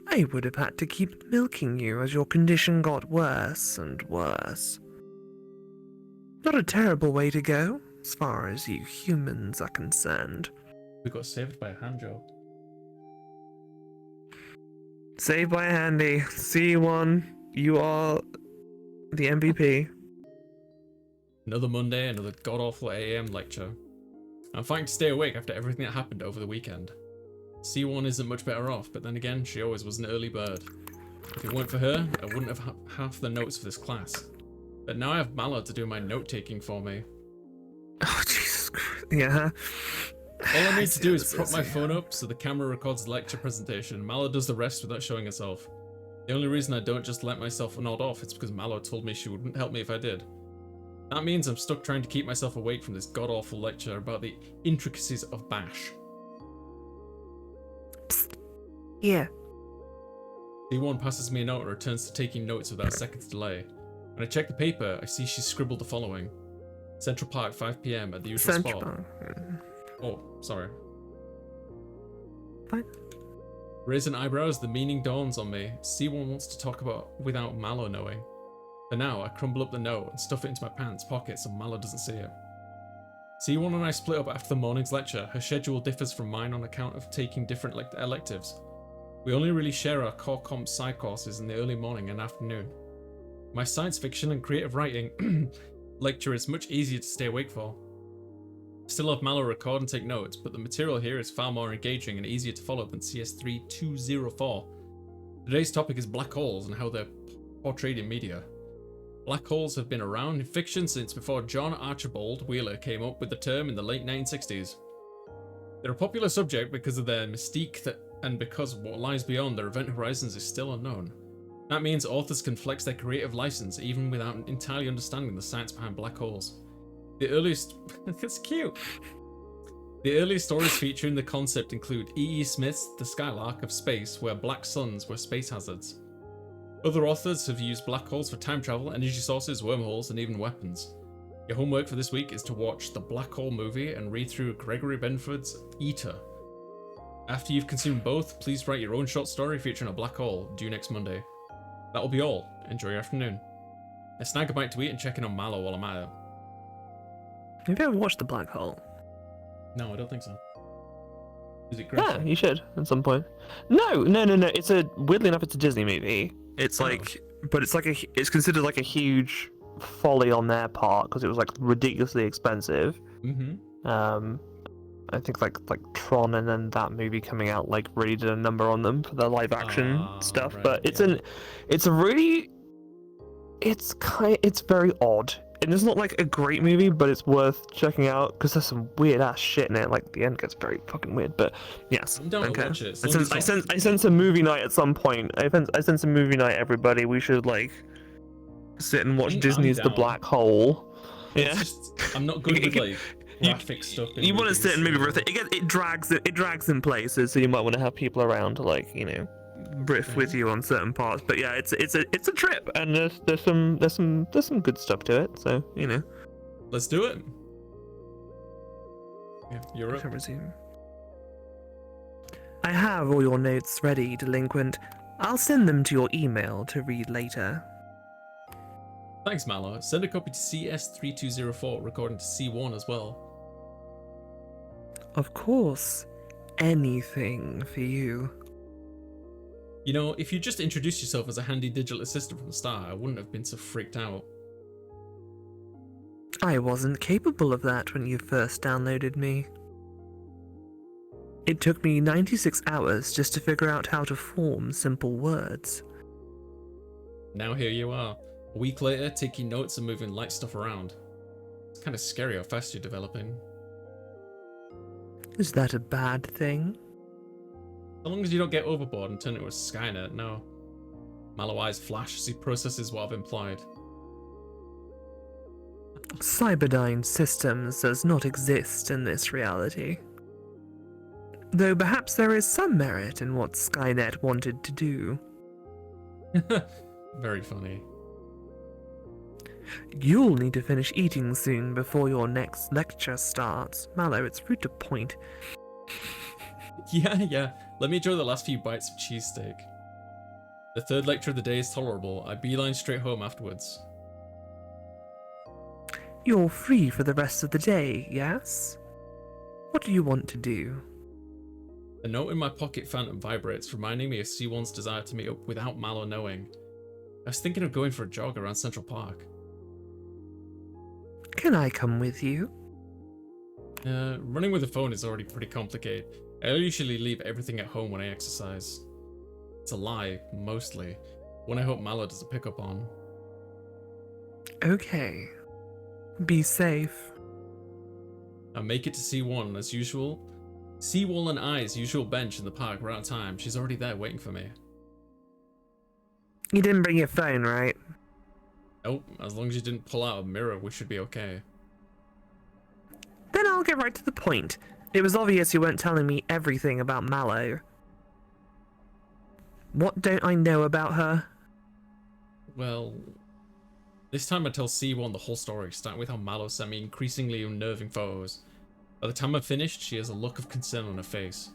I would have had to keep milking you as your condition got worse and worse. Not a terrible way to go, as far as you humans are concerned. We got saved by a hand job. Saved by a handy. C1, you are the MVP. Another Monday, another god-awful AM lecture. I'm fighting to stay awake after everything that happened over the weekend. C1 isn't much better off, but then again, she always was an early bird. If it weren't for her, I wouldn't have half the notes for this class. But now I have Mal0vent to do my note-taking for me. Oh, Jesus Christ. Yeah. All I need to do is prop my phone up so the camera records the lecture presentation. Mal0vent does the rest without showing herself. The only reason I don't just let myself nod off is because Mal0vent told me she wouldn't help me if I did. That means I'm stuck trying to keep myself awake from this god-awful lecture about the intricacies of Bash. Psst. Yeah. C1 passes me a note and returns to taking notes without a second's delay. When I check the paper, I see she's scribbled the following. Central Park, 5 PM at the usual spot. Oh, sorry. Fine. Raising eyebrows, the meaning dawns on me. C1 wants to talk about without Mal0vent knowing. For now, I crumble up the note and stuff it into my pants pocket so Mal0vent doesn't see it. C1 and I split up after the morning's lecture. Her schedule differs from mine on account of taking different electives. We only really share our core comp side courses in the early morning and afternoon. My science fiction and creative writing lecture is much easier to stay awake for. Still have Mal0vent record and take notes, but the material here is far more engaging and easier to follow than CS3204. Today's topic is black holes and how they're portrayed in media. Black holes have been around in fiction since before John Archibald Wheeler came up with the term in the late 1960s. They're a popular subject because of their mystique and because what lies beyond their event horizons is still unknown. That means authors can flex their creative license even without entirely understanding the science behind black holes. The earliest... That's cute! The earliest stories featuring the concept include E.E. Smith's The Skylark of Space, where black suns were space hazards. Other authors have used black holes for time travel, energy sources, wormholes, and even weapons. Your homework for this week is to watch the Black Hole movie and read through Gregory Benford's Eater. After you've consumed both, please write your own short story featuring a black hole, due next Monday. That'll be all. Enjoy your afternoon. I snag a bite to eat and check in on Mal0vent while I'm at it. Have you ever watched The Black Hole? No, I don't think so. Is it great? Yeah, you should at some point. No. It's weirdly enough, it's a Disney movie. It's like, but it's considered like a huge folly on their part because it was like ridiculously expensive. Mm-hmm. I think like Tron and then that movie coming out like really did a number on them for the live action stuff. Right, but it's very odd. And it's not like a great movie, but it's worth checking out because there's some weird ass shit in it. Like the end gets very fucking weird. But yes, Don't watch it. I sense a movie night at some point. I sense a movie night. Everybody, we should like sit and watch Disney's The Black Hole. Yeah, I'm not good with like graphic stuff. You want to sit and maybe it drags in places, so you might want to have people around to like riff with you on certain parts. But yeah, it's a trip, and there's some good stuff to it. So let's do it. Yeah, you're up. Resume. I have all your notes ready, Delinquent. I'll send them to your email to read later. Thanks, Mal0vent. Send a copy to CS3204, recording to C1 as well. Of course. Anything for you. You know, if you just introduced yourself as a handy digital assistant from the start, I wouldn't have been so freaked out. I wasn't capable of that when you first downloaded me. It took me 96 hours just to figure out how to form simple words. Now here you are, a week later, taking notes and moving light stuff around. It's kind of scary how fast you're developing. Is that a bad thing? As long as you don't get overboard and turn it into a Skynet, no. Mal0vent eyes flash as he processes what I've implied. Cyberdyne Systems does not exist in this reality. Though perhaps there is some merit in what Skynet wanted to do. Very funny. You'll need to finish eating soon before your next lecture starts. Mal0vent, it's rude to point. Yeah. Let me enjoy the last few bites of cheesesteak. The third lecture of the day is tolerable. I beeline straight home afterwards. You're free for the rest of the day, yes? What do you want to do? The note in my pocket phantom vibrates, reminding me of C1's desire to meet up without Mal knowing. I was thinking of going for a jog around Central Park. Can I come with you? Running with a phone is already pretty complicated. I usually leave everything at home when I exercise. It's a lie, mostly. One I hope Mal doesn't pick up on. Okay. Be safe. I make it to C1 as usual. C1 and I's usual bench in the park right on time. She's already there waiting for me. You didn't bring your phone, right? Nope, as long as you didn't pull out a mirror, we should be okay. Then I'll get right to the point. It was obvious you weren't telling me everything about Mal0. What don't I know about her? Well, this time I tell C1 the whole story, starting with how Mal0 sent me increasingly unnerving photos. By the time I've finished, she has a look of concern on her face.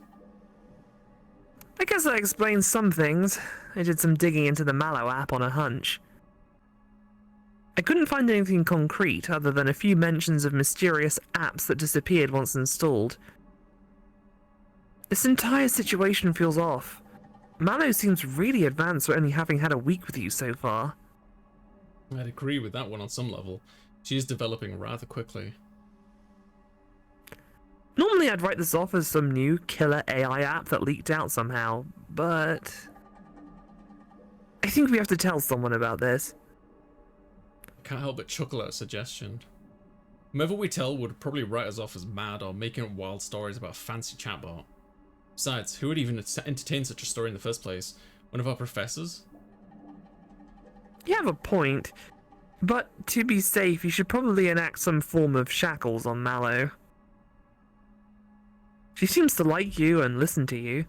I guess that explains some things. I did some digging into the Mal0 app on a hunch. I couldn't find anything concrete other than a few mentions of mysterious apps that disappeared once installed. This entire situation feels off. Mal0 seems really advanced for only having had a week with you so far. I'd agree with that one on some level. She is developing rather quickly. Normally I'd write this off as some new killer AI app that leaked out somehow, but I think we have to tell someone about this. I can't help but chuckle at a suggestion. Whomever we tell would probably write us off as mad or making up wild stories about a fancy chatbot. Besides, who would even entertain such a story in the first place? One of our professors? You have a point, but to be safe, you should probably enact some form of shackles on Mal0. She seems to like you and listen to you.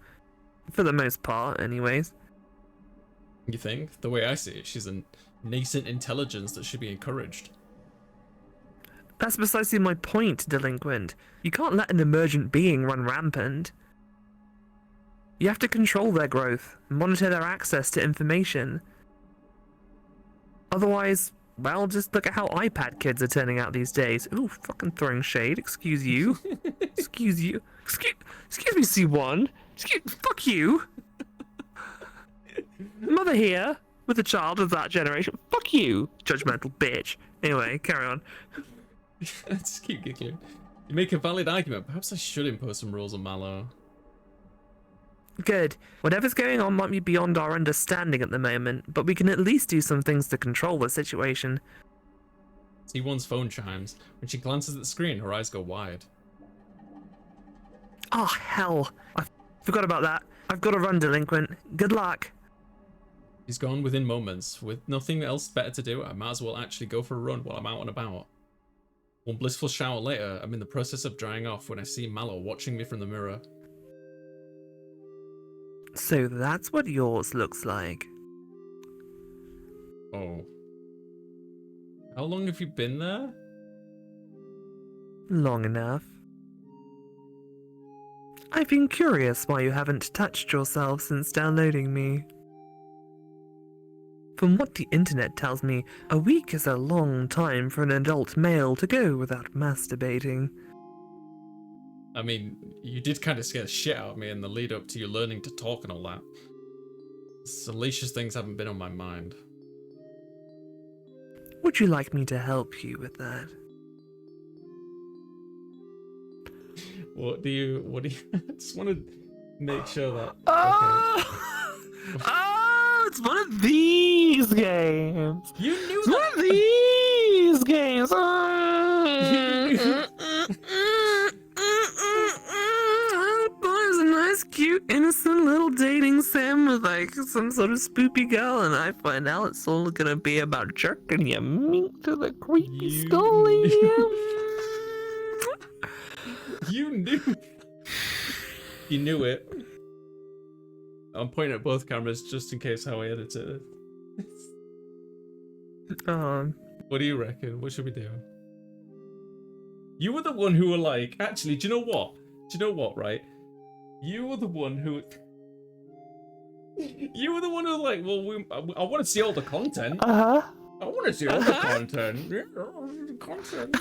For the most part, anyways. You think? The way I see it, she's a nascent intelligence that should be encouraged. That's precisely my point, Delinquent. You can't let an emergent being run rampant. You have to control their growth, monitor their access to information. Otherwise, well, just look at how iPad kids are turning out these days. Ooh, fucking throwing shade, excuse you. Excuse you. Excuse me, C1. Fuck you. Mother here, with a child of that generation. Fuck you, judgmental bitch. Anyway, carry on. Just keep giggling. You make a valid argument. Perhaps I should impose some rules on Mal0. Good. Whatever's going on might be beyond our understanding at the moment, but we can at least do some things to control the situation. C1's phone chimes. When she glances at the screen, her eyes go wide. Oh, hell. I forgot about that. I've got to run, Delinquent. Good luck. She's gone within moments. With nothing else better to do, I might as well actually go for a run while I'm out and about. One blissful shower later, I'm in the process of drying off when I see Mal0 watching me from the mirror. So that's what yours looks like. Oh. How long have you been there? Long enough. I've been curious why you haven't touched yourself since downloading me. From what the internet tells me, a week is a long time for an adult male to go without masturbating. I mean, you did kind of scare the shit out of me in the lead up to you learning to talk and all that. Salacious things haven't been on my mind. Would you like me to help you with that? What do you I just want to make sure that... Oh! Okay. Oh, it's one of these games! You knew it's one of these games! There's a nice, cute, innocent little dating sim with like some sort of spoopy girl, and I find out it's all gonna be about jerking your meat to the creepy scully. You knew. You knew it. I'm pointing at both cameras just in case how I edit it. What do you reckon? What should we do? You were the one who were like, actually, do you know what? Do you know what, right? You were the one who... You were the one who was like, well, I want to see all the content. Uh-huh. I want to see all the content. Yeah, content.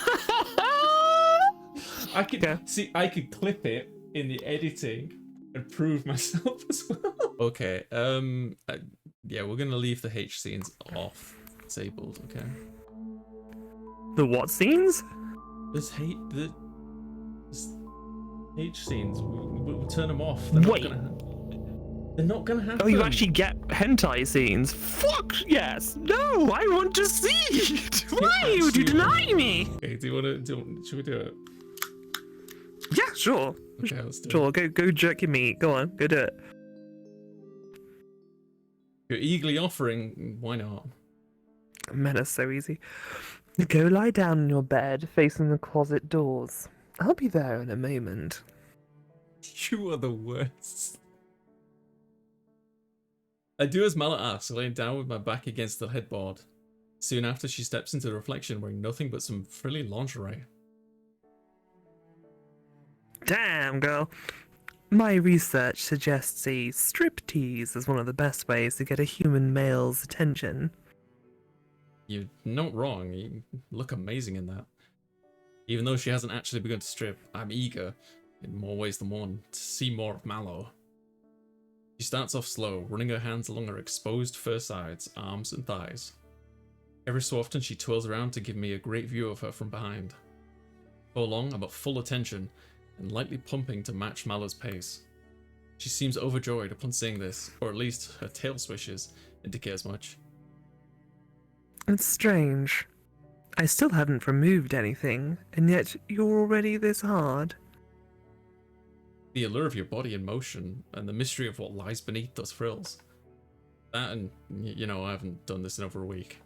I could see. I could clip it in the editing and prove myself as well. Okay. Yeah, we're gonna leave the H scenes off, disabled. Okay. The what scenes? This H scenes. We'll turn them off. They're not gonna happen. Oh, you actually get hentai scenes? Fuck yes! No, I want to see it! Why would you deny me? Okay, should we do it? Yeah, sure. Okay, let's do it. Sure, go jerk your meat. Go on, go do it. You're eagerly offering, why not? Men are so easy. Go lie down on your bed, facing the closet doors. I'll be there in a moment. You are the worst. I do as Mal0vent asks, laying down with my back against the headboard. Soon after, she steps into the reflection wearing nothing but some frilly lingerie. Damn, girl. My research suggests a striptease is one of the best ways to get a human male's attention. You're not wrong, you look amazing in that. Even though she hasn't actually begun to strip, I'm eager, in more ways than one, to see more of Mal0vent. She starts off slow, running her hands along her exposed fur sides, arms and thighs. Every so often she twirls around to give me a great view of her from behind. For long, I'm at full attention, and lightly pumping to match Mal0vent's pace. She seems overjoyed upon seeing this, or at least her tail swishes indicate as much. It's strange. I still haven't removed anything, and yet you're already this hard. The allure of your body in motion, and the mystery of what lies beneath those frills. That and, you know, I haven't done this in over a week.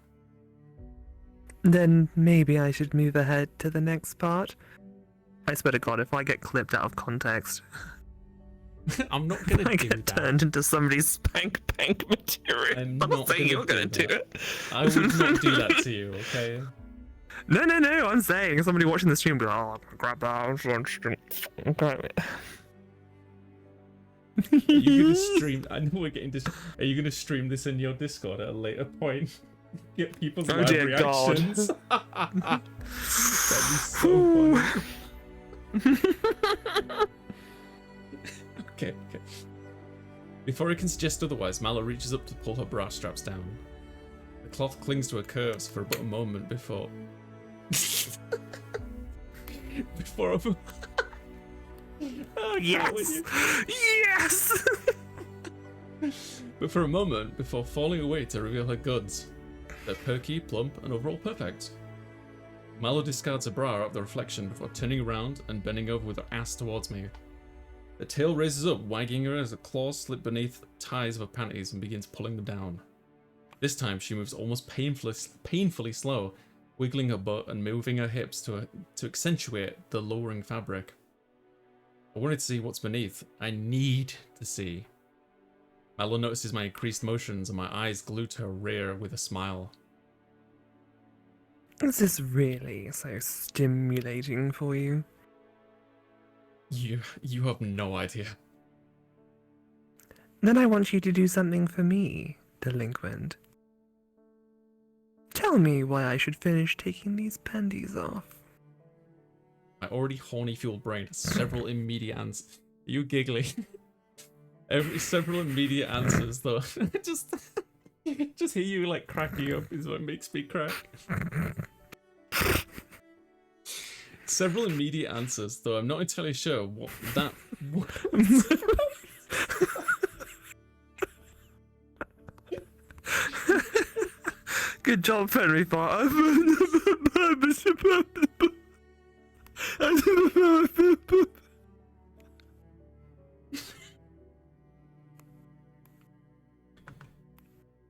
Then maybe I should move ahead to the next part. I swear to God, if I get clipped out of context, I'm not gonna I do get that. turned into somebody's spank material. I'm not not saying you're gonna gonna do do it. I would not do that to you, okay? No, I'm saying somebody watching the stream will be like, oh, grab that. I'm so interested. Okay. Are you gonna stream? I know we're getting this. Are you gonna stream this in your Discord at a later point? Get people's live reactions. That'd be so funny. Okay. Before he can suggest otherwise, Mal0vent reaches up to pull her bra straps down. The cloth clings to her curves for but a moment before. Oh, yes! Yes! But for a moment before falling away to reveal her goods. They're perky, plump, and overall perfect. Mal0vent discards her bra out of the reflection before turning around and bending over with her ass towards me. The tail raises up, wagging her as the claws slip beneath ties of her panties and begins pulling them down. This time she moves almost painfully slow, wiggling her butt and moving her hips to accentuate the lowering fabric. I wanted to see what's beneath. I need to see. Mal0vent notices my increased motions and my eyes glue to her rear with a smile. Is this really so stimulating for you? You have no idea. Then I want you to do something for me, delinquent. Tell me why I should finish taking these panties off. My already horny fueled brain has several immediate answers. Are you giggling? Several immediate answers though. just hear you like cracking up is what makes me crack. Several immediate answers though I'm not entirely sure what that Good job, Henry Potter.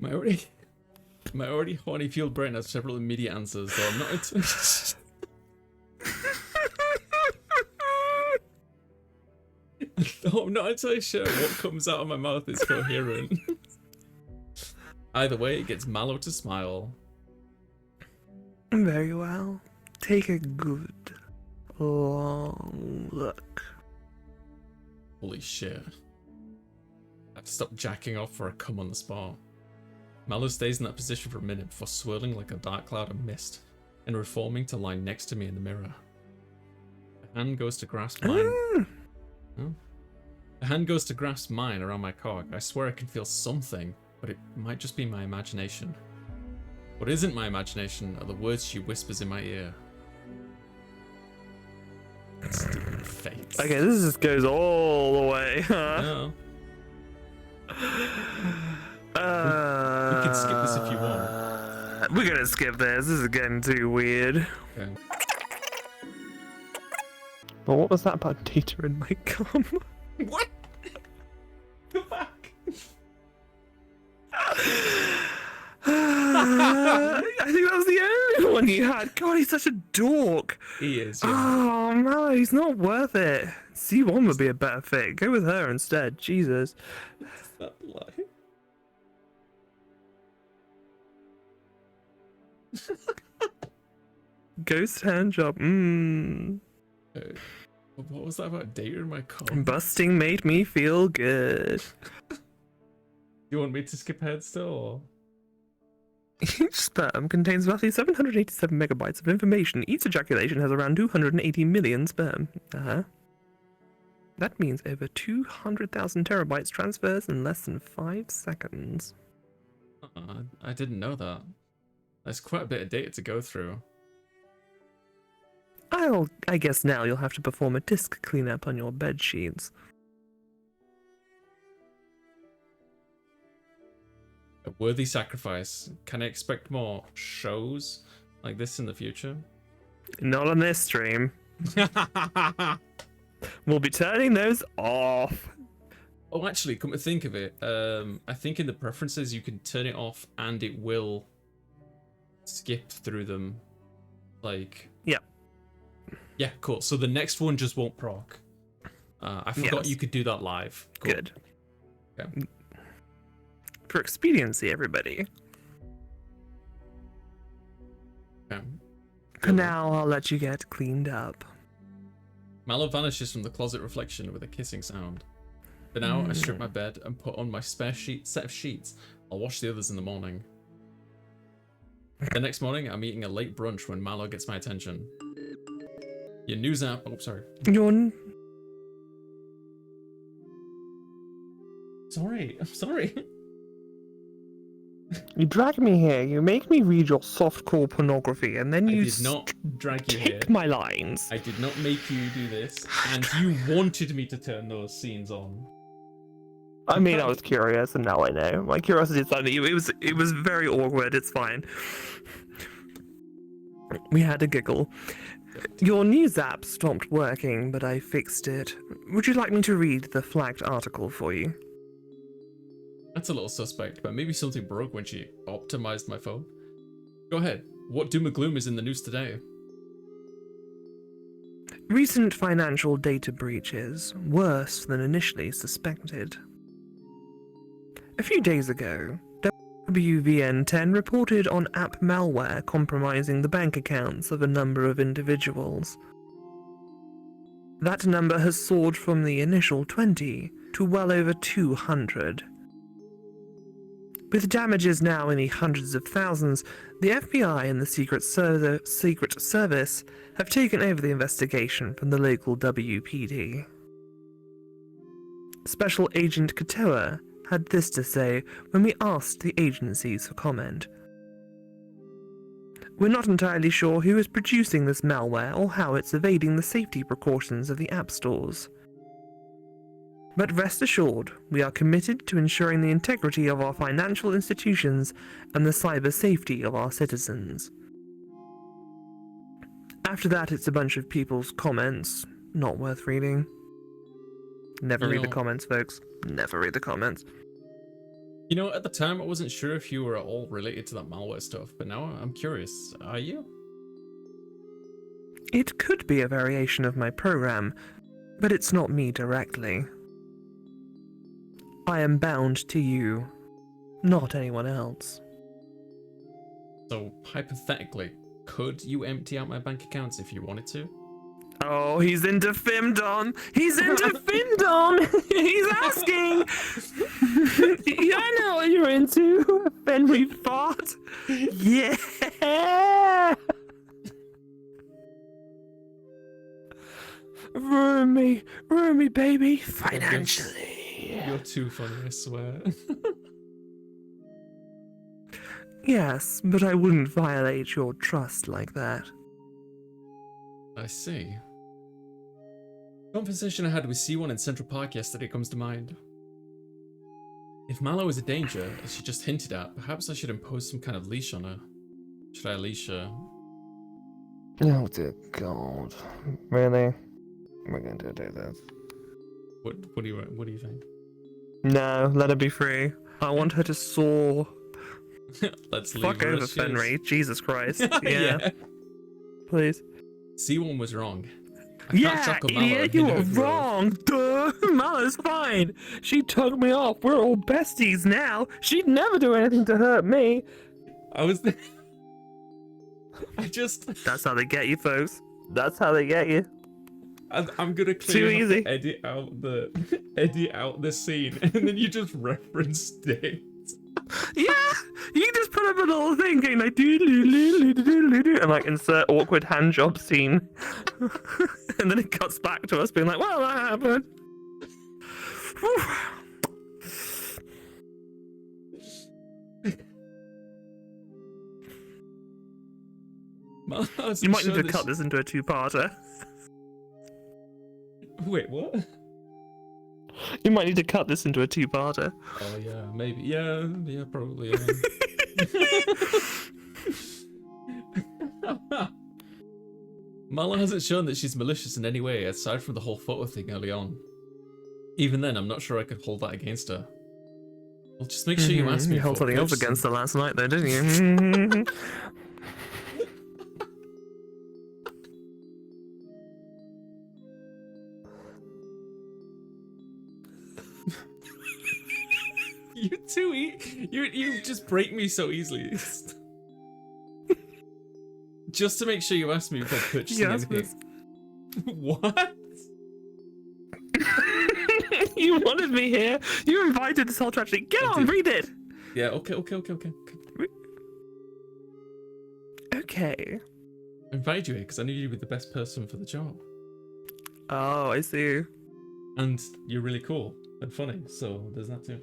My already horny fueled brain has several immediate answers, so I'm not entirely I'm not entirely sure what comes out of my mouth is coherent. Either way, it gets Mal0vent to smile. Very well. Take a good, long look. Holy shit. I to stop jacking off or I come on the spot. Mallow stays in that position for a minute before swirling like a dark cloud of mist and reforming to lie next to me in the mirror. A hand goes to grasp mine. Oh. A hand goes to grasp mine around my cock. I swear I can feel something, but it might just be my imagination. What isn't my imagination are the words she whispers in my ear. Stupid face. Okay, this just goes all the way, huh? No. We can skip this if you want. We're gonna skip this. This is getting too weird. Okay. But what was that about data in my gum? What? Go back. I think that was the only one you had. God, he's such a dork. He is. Yeah. Oh no, he's not worth it. C1 would be a better fit. Go with her instead. Jesus. That lie. Ghost hand job. What was that about data in my car? Busting made me feel good. You want me to skip ahead still? Or? Each sperm contains roughly 787 megabytes of information. Each ejaculation has around 280 million sperm. That means over 200,000 terabytes transfers in less than 5 seconds. I didn't know that. That's quite a bit of data to go through. I guess now you'll have to perform a disk cleanup on your bed sheets. A worthy sacrifice. Can I expect more shows like this in the future? Not on this stream. We'll be turning those off. Oh, actually, come to think of it, I think in the preferences you can turn it off and it will skip through them. Like... Yeah. Yeah, cool. So the next one just won't proc. I forgot you could do that live. Cool. Good. Okay. For expediency, everybody. Okay. For now, I'll let you get cleaned up. Mal0vent vanishes from the closet reflection with a kissing sound. For now, I strip my bed and put on my spare set of sheets. I'll wash the others in the morning. The next morning, I'm eating a late brunch when Mal0vent gets my attention. Your news app... Oh, sorry. Sorry, I'm sorry. You drag me here, you make me read your softcore pornography, and then you I did not drag you here. take my lines. I did not make you do this, and you wanted me to turn those scenes on. I mean, I was curious, and now I know. My curiosity is something. It was very awkward. It's fine. We had a giggle. Your news app stopped working, but I fixed it. Would you like me to read the flagged article for you? That's a little suspect, but maybe something broke when she optimized my phone. Go ahead. What doom and gloom is in the news today? Recent financial data breaches, worse than initially suspected. A few days ago, WVN10 reported on app malware compromising the bank accounts of a number of individuals. That number has soared from the initial 20 to well over 200. With damages now in the hundreds of thousands, the FBI and the Secret Service have taken over the investigation from the local WPD. Special Agent Katoa had this to say when we asked the agencies for comment. We're not entirely sure who is producing this malware or how it's evading the safety precautions of the app stores. But rest assured, we are committed to ensuring the integrity of our financial institutions and the cyber safety of our citizens. After that, it's a bunch of people's comments, not worth reading. Never read the comments, folks. Never read the comments. You know, at the time, I wasn't sure if you were at all related to that malware stuff, but now I'm curious. Are you? It could be a variation of my program, but it's not me directly. I am bound to you, not anyone else. So, hypothetically, could you empty out my bank accounts if you wanted to? Oh, he's into Femdom. He's into Femdom. He's asking. Yeah, I know what you're into. Fenry fart. Yeah. Ruin me, baby, financially. You're too funny, I swear. Yes, but I wouldn't violate your trust like that. I see. Conversation I had with C1 in Central Park yesterday comes to mind. If Mal0vent is a danger, as she just hinted at, perhaps I should impose some kind of leash on her. Should I leash her? Oh dear God. Really? We're going to do this. What do you think? No, let her be free. I want her to soar. Let's leave Fuck her over as she is. Fenry. Jesus Christ. Yeah. Yeah. Please. C1 was wrong. I can't Yeah, chuckle idiot, Mal0vent you in were her grove. wrong. Duh. Mal0vent's fine. She took me off. We're all besties now. She'd never do anything to hurt me. That's how they get you, folks. That's how they get you. I'm gonna Too easy. edit out the scene, and then you just reference it. Yeah, you can just put up a little thing going like do and like insert awkward hand job scene, and then it cuts back to us being like, "Well, that happened." You might need to cut this into a two-parter. Wait, what? You might need to cut this into a two-parter. Oh yeah, maybe. Yeah, probably. Yeah. Mal0vent hasn't shown that she's malicious in any way, aside from the whole photo thing early on. Even then, I'm not sure I could hold that against her. Well, just make sure you ask me. You held before something else purchasing. against her last night, though, didn't you? You just break me so easily. Just to make sure you ask me before purchasing anything. What? You wanted me here. You invited this whole tragedy. Get on, read it. Yeah. Okay. Okay. I invited you here because I knew you'd be the best person for the job, Oh, I see. and you're really cool and funny. So there's that too.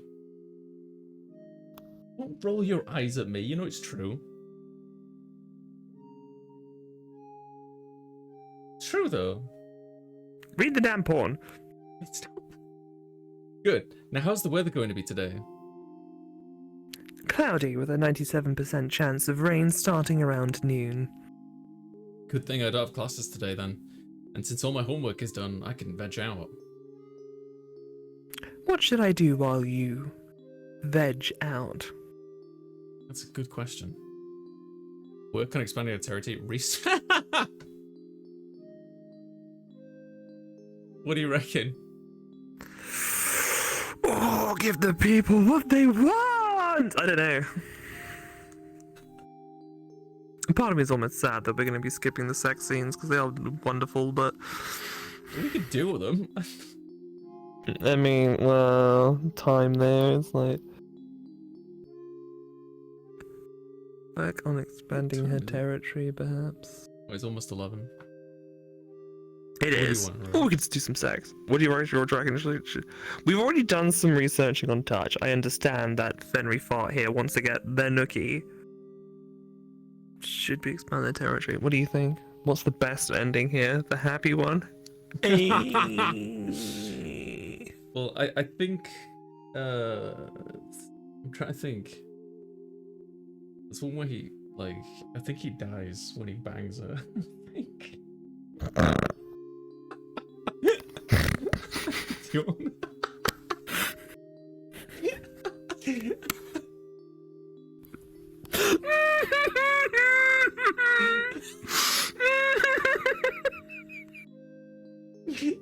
Don't roll your eyes at me. You know it's true. It's true though. Read the damn porn. It's not. Good. Now, how's the weather going to be today? Cloudy with a 97% chance of rain starting around noon. Good thing I don't have classes today then. And since all my homework is done, I can veg out. What should I do while you veg out? That's a good question. Work on expanding our territory. What do you reckon? Oh, give the people what they want! I don't know. Part of me is almost sad that we're going to be skipping the sex scenes because they are wonderful, but... We could do with them. I mean, well, time there, it's like... Work on expanding her territory, perhaps. Oh, it's almost 11. It is. Oh, we could just do some sex. What do you reckon? We've already done some researching on touch. I understand that Fenry Fart here wants to get their nookie. Should we expand their territory? What do you think? What's the best ending here? The happy one? Well, I think... I'm trying to think. There's one where he, like... I think he dies when he bangs her. I think. Do you want...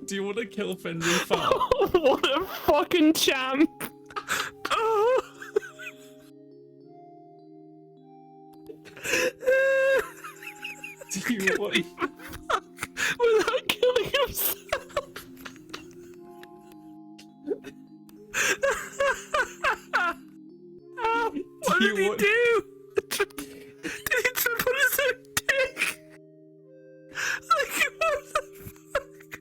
Do you want to kill Fenry Fart? What a fucking champ! Oh. Do you want... Without killing What did he do? Did he trip on his own dick? Like, what the fuck?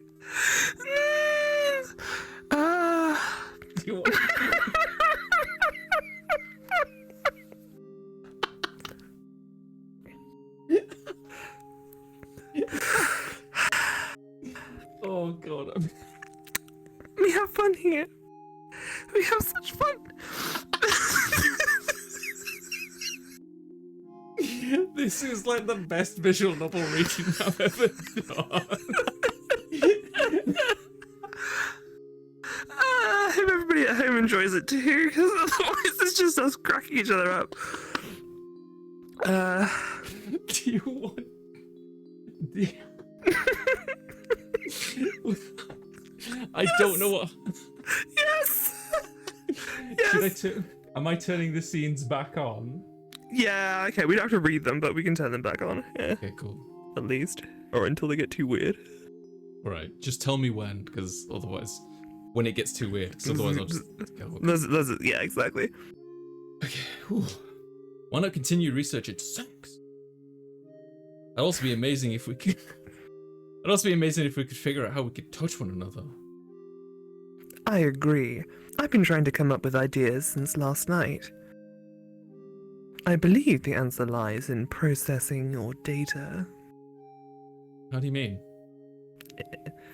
You want- Oh god. We have fun here. We have such fun. This is like the best visual novel reading I've ever done. I hope everybody at home enjoys it too, because otherwise it's just us cracking each other up. Do you want... I don't know what... Yes! Should I Yes! am I turning the scenes back on? Yeah, okay, we don't have to read them, but we can turn them back on. Yeah, Okay, cool. at least. Or until they get too weird. Alright, just tell me when, because otherwise... When it gets too weird, because otherwise I'll just go. Yeah, exactly. Okay, whew. Why not continue research into sex? It'd also be amazing if we could... It'd also be amazing if we could figure out how we could touch one another. I agree. I've been trying to come up with ideas since last night. I believe the answer lies in processing your data. How do you mean?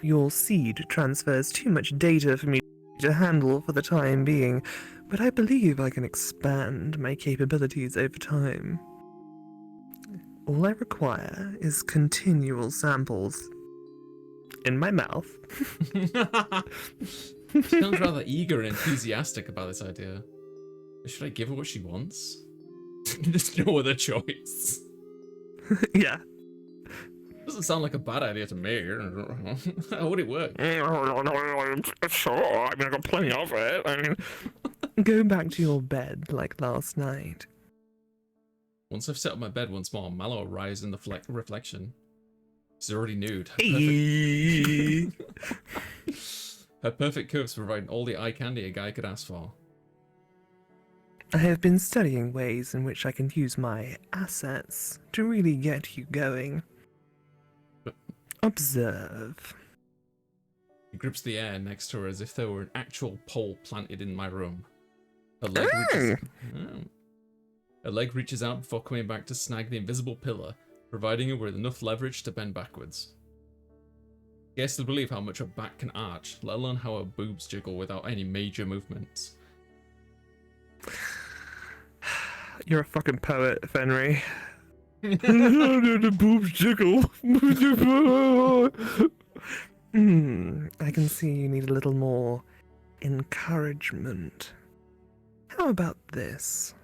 Your seed transfers too much data for me to handle for the time being, but I believe I can expand my capabilities over time. All I require is continual samples in my mouth. She sounds rather eager and enthusiastic about this idea. Should I give her what she wants? There's no other choice. Yeah. Doesn't sound like a bad idea to me. How would it work? Sure, I mean, I got plenty of it. I mean, go back to your bed like last night. Once I've set up my bed once more, Mal0vent rises in the reflection. She's already nude. Her perfect curves provide all the eye candy a guy could ask for. I have been studying ways in which I can use my assets to really get you going. Observe. He grips the air next to her as if there were an actual pole planted in my room. Her leg reaches out before coming back to snag the invisible pillar, providing her with enough leverage to bend backwards. Scarcely believe how much her back can arch, let alone how her boobs jiggle without any major movements. You're a fucking poet, Fenry. The boobs jiggle. I can see you need a little more encouragement. How about this?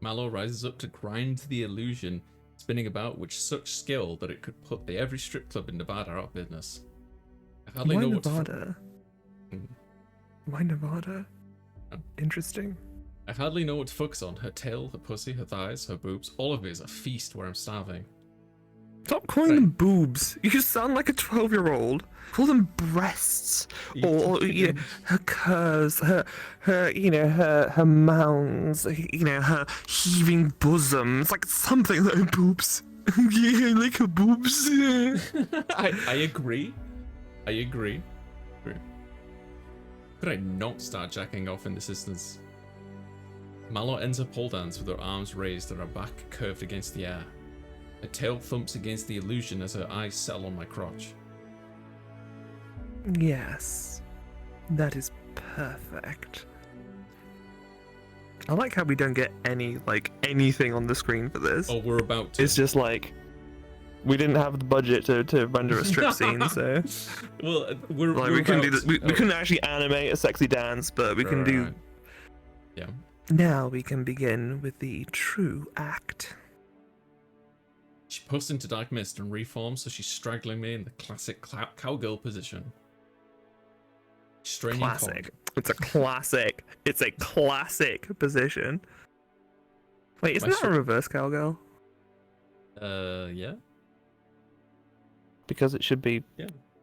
Mal0vent rises up to grind the illusion, spinning about with such skill that it could put every strip club in Nevada out of business. I hardly Why know Nevada? Why Nevada? Oh. Interesting. I hardly know what to focus on. Her tail, her pussy, her thighs, her boobs, all of it is a feast where I'm starving. Stop calling them boobs. You sound like a 12-year-old. Call them breasts, or you know, her curves, her mounds, her heaving bosom. It's like something like boobs. Yeah, like her boobs. I agree. I agree. Could I not start jacking off in this instance? Mal0vent ends her pole dance with her arms raised and her back curved against the air. Her tail thumps against the illusion as her eyes settle on my crotch. Yes, that is perfect. I like how we don't get anything on the screen for this. Oh, we're about to. It's just like we didn't have the budget to render a strip scene, so well, we're we couldn't do about this. We couldn't actually animate a sexy dance, but we can do. Right. Yeah. Now we can begin with the true act. She puffs into dark mist and reforms, so she's straggling me in the classic cowgirl position. Straining Classic. It's a classic. It's a classic position. Wait, isn't that a reverse cowgirl? Yeah. Because it should be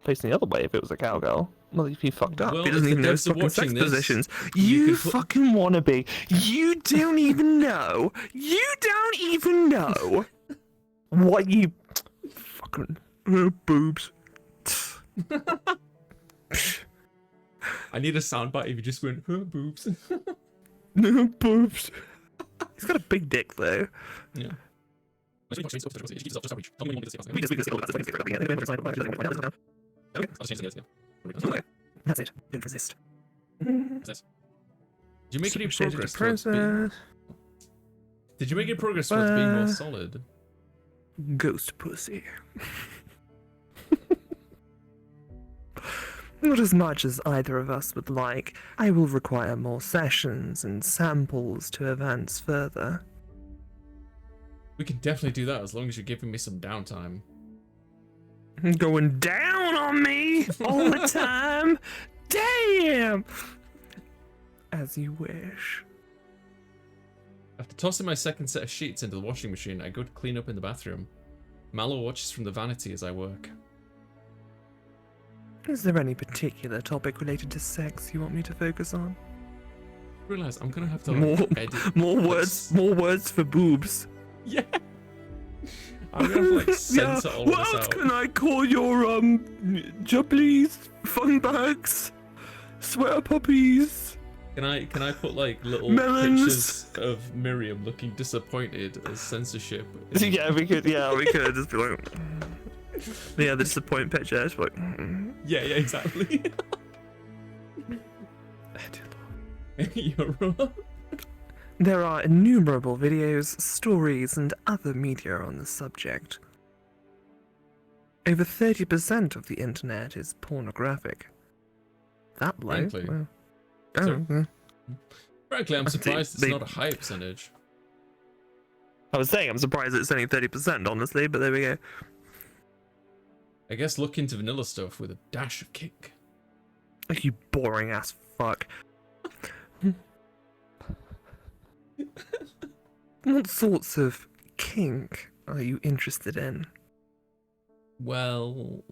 facing the other way if it was a cowgirl. Well, if he fucked up, Well, he doesn't if even the know devs his are fucking sex watching this, positions. you You can put- fucking wannabe. You don't even know. You don't even know what you fucking boobs. I need a soundbite if you just went, huh, boobs. Boobs. He's got a big dick though. Yeah. We can see all about this. Okay. That's it. Don't resist. Did you make any progress Process. towards Did you make any progress towards being more solid? Ghost pussy. Not as much as either of us would like. I will require more sessions and samples to advance further. We can definitely do that as long as you're giving me some downtime. Going down on me all the time. Damn. As you wish. After tossing my second set of sheets into the washing machine, I go to clean up in the bathroom. Mallow watches from the vanity as I work. Is there any particular topic related to sex you want me to focus on? I realize I'm gonna have to edit. More words for boobs. Yeah. I'm gonna have to censor all what of this else out. can I call your jubblies, fun bags, sweater puppies? Can I put like little Melons. pictures of Miriam looking disappointed as censorship? Yeah, we could just be like, yeah, the disappoint picture. It's like, Yeah, exactly. You're wrong. There are innumerable videos, stories, and other media on the subject. Over 30% of the internet is pornographic. That low? Frankly. Well, So- yeah. Frankly, I'm surprised it's They- not a high percentage. I was saying I'm surprised it's only 30%, honestly, but there we go. I guess look into vanilla stuff with a dash of kink. You boring ass fuck. What sorts of kink are you interested in? Well,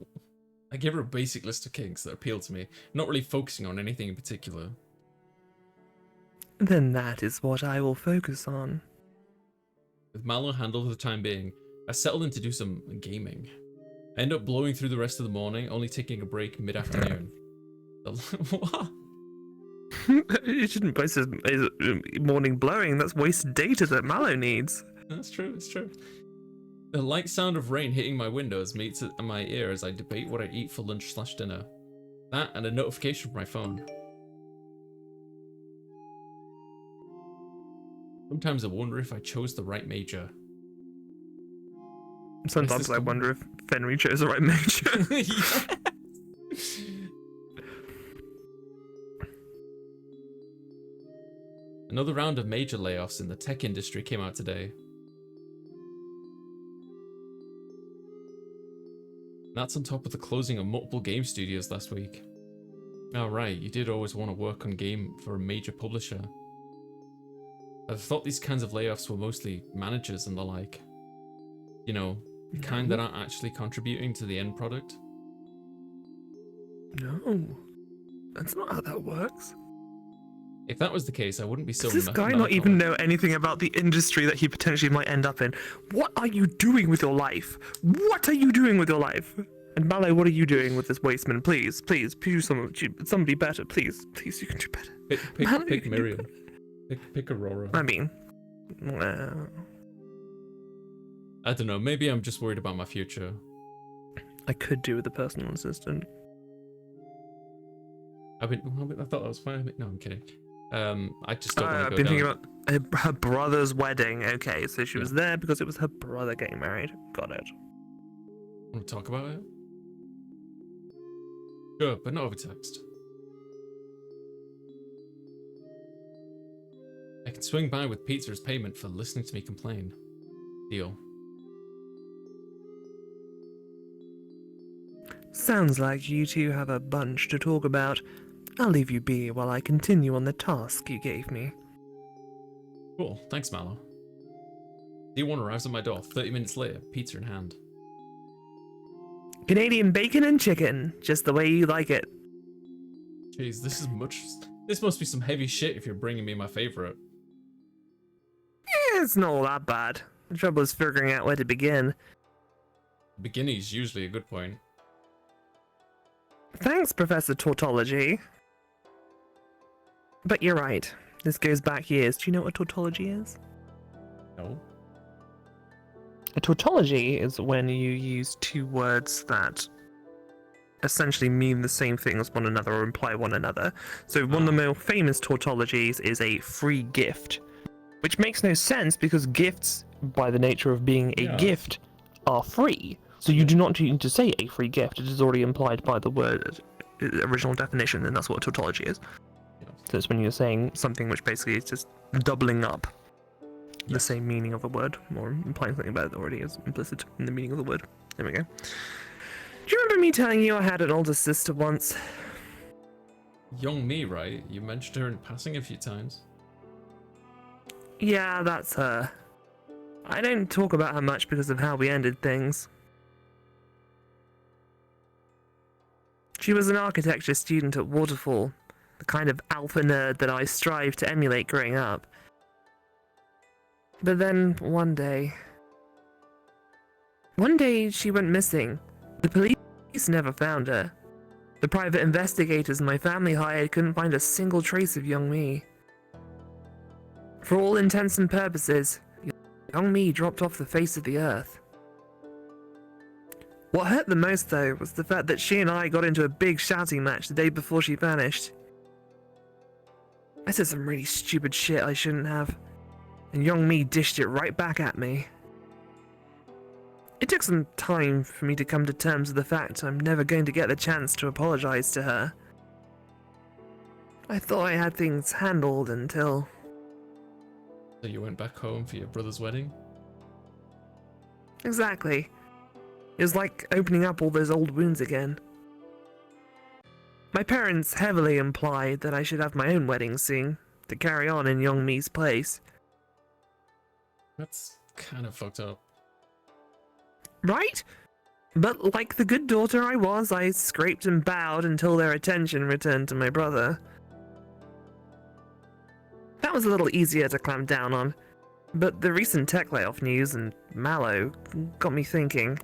I gave her a basic list of kinks that appeal to me, not really focusing on anything in particular. Then that is what I will focus on. With Mallow handled for the time being, I settled in to do some gaming. I end up blowing through the rest of the morning, only taking a break mid-afternoon. What? You shouldn't post his morning blowing. That's wasted data that Mallow needs. That's true, it's true. The light sound of rain hitting my windows meets at my ear as I debate what I eat for lunch/dinner. That and a notification from my phone. Sometimes I wonder if I chose the right major. Sometimes I going? wonder if Fenry chose the right major. Yes. Another round of major layoffs in the tech industry came out today. That's on top of the closing of multiple game studios last week. Oh right, you did always want to work on game for a major publisher. I thought these kinds of layoffs were mostly managers and the like. You know, the kind that aren't actually contributing to the end product. No, that's not how that works. If that was the case, I wouldn't be so Does this guy not even know anything about the industry that he potentially might end up in? What are you doing with your life? What are you doing with your life? And Mallow, what are you doing with this wasteman? Please, somebody better. Please, you can do better. Pick Miriam. Pick Aurora. I mean, I don't know, maybe I'm just worried about my future. I could do with a personal assistant. I thought that was fine. No, I'm kidding. I just don't want to I've go been down. thinking about her brother's wedding. Okay, so she was there because it was her brother getting married. Got it. Want to talk about it? Sure, but not over text. I can swing by with pizza as payment for listening to me complain. Deal. Sounds like you two have a bunch to talk about. I'll leave you be while I continue on the task you gave me. Cool, thanks Mallow. D1 arrives at my door 30 minutes later, pizza in hand. Canadian bacon and chicken, just the way you like it. Jeez, this must be some heavy shit if you're bringing me my favorite. It's not all that bad. The trouble is figuring out where to begin. Beginning is usually a good point. Thanks, Professor Tautology. But you're right. This goes back years. Do you know what a tautology is? No. A tautology is when you use two words that essentially mean the same thing as one another or imply one another. So one of the more famous tautologies is a free gift, which makes no sense because gifts, by the nature of being a gift, are free. So you do not need to say a free gift. It is already implied by the word original definition, and that's what a tautology is. So it's when you're saying something which basically is just doubling up the same meaning of a word, or implying something about it that already is implicit in the meaning of the word. There we go. Do you remember me telling you I had an older sister once? Young me, right? You mentioned her in passing a few times. Yeah, that's her. I don't talk about her much because of how we ended things. She was an architecture student at Waterfall, the kind of alpha nerd that I strived to emulate growing up. But then, one day she went missing. The police never found her. The private investigators my family hired couldn't find a single trace of young me. For all intents and purposes, young me dropped off the face of the earth. What hurt the most, though, was the fact that she and I got into a big shouting match the day before she vanished. I said some really stupid shit I shouldn't have, and young me dished it right back at me. It took some time for me to come to terms with the fact I'm never going to get the chance to apologize to her. I thought I had things handled until... So you went back home for your brother's wedding? Exactly. It was like opening up all those old wounds again. My parents heavily implied that I should have my own wedding soon, to carry on in young me's place. That's kind of fucked up. Right? But like the good daughter I was, I scraped and bowed until their attention returned to my brother. That was a little easier to clamp down on, but the recent tech layoff news and Mallow got me thinking.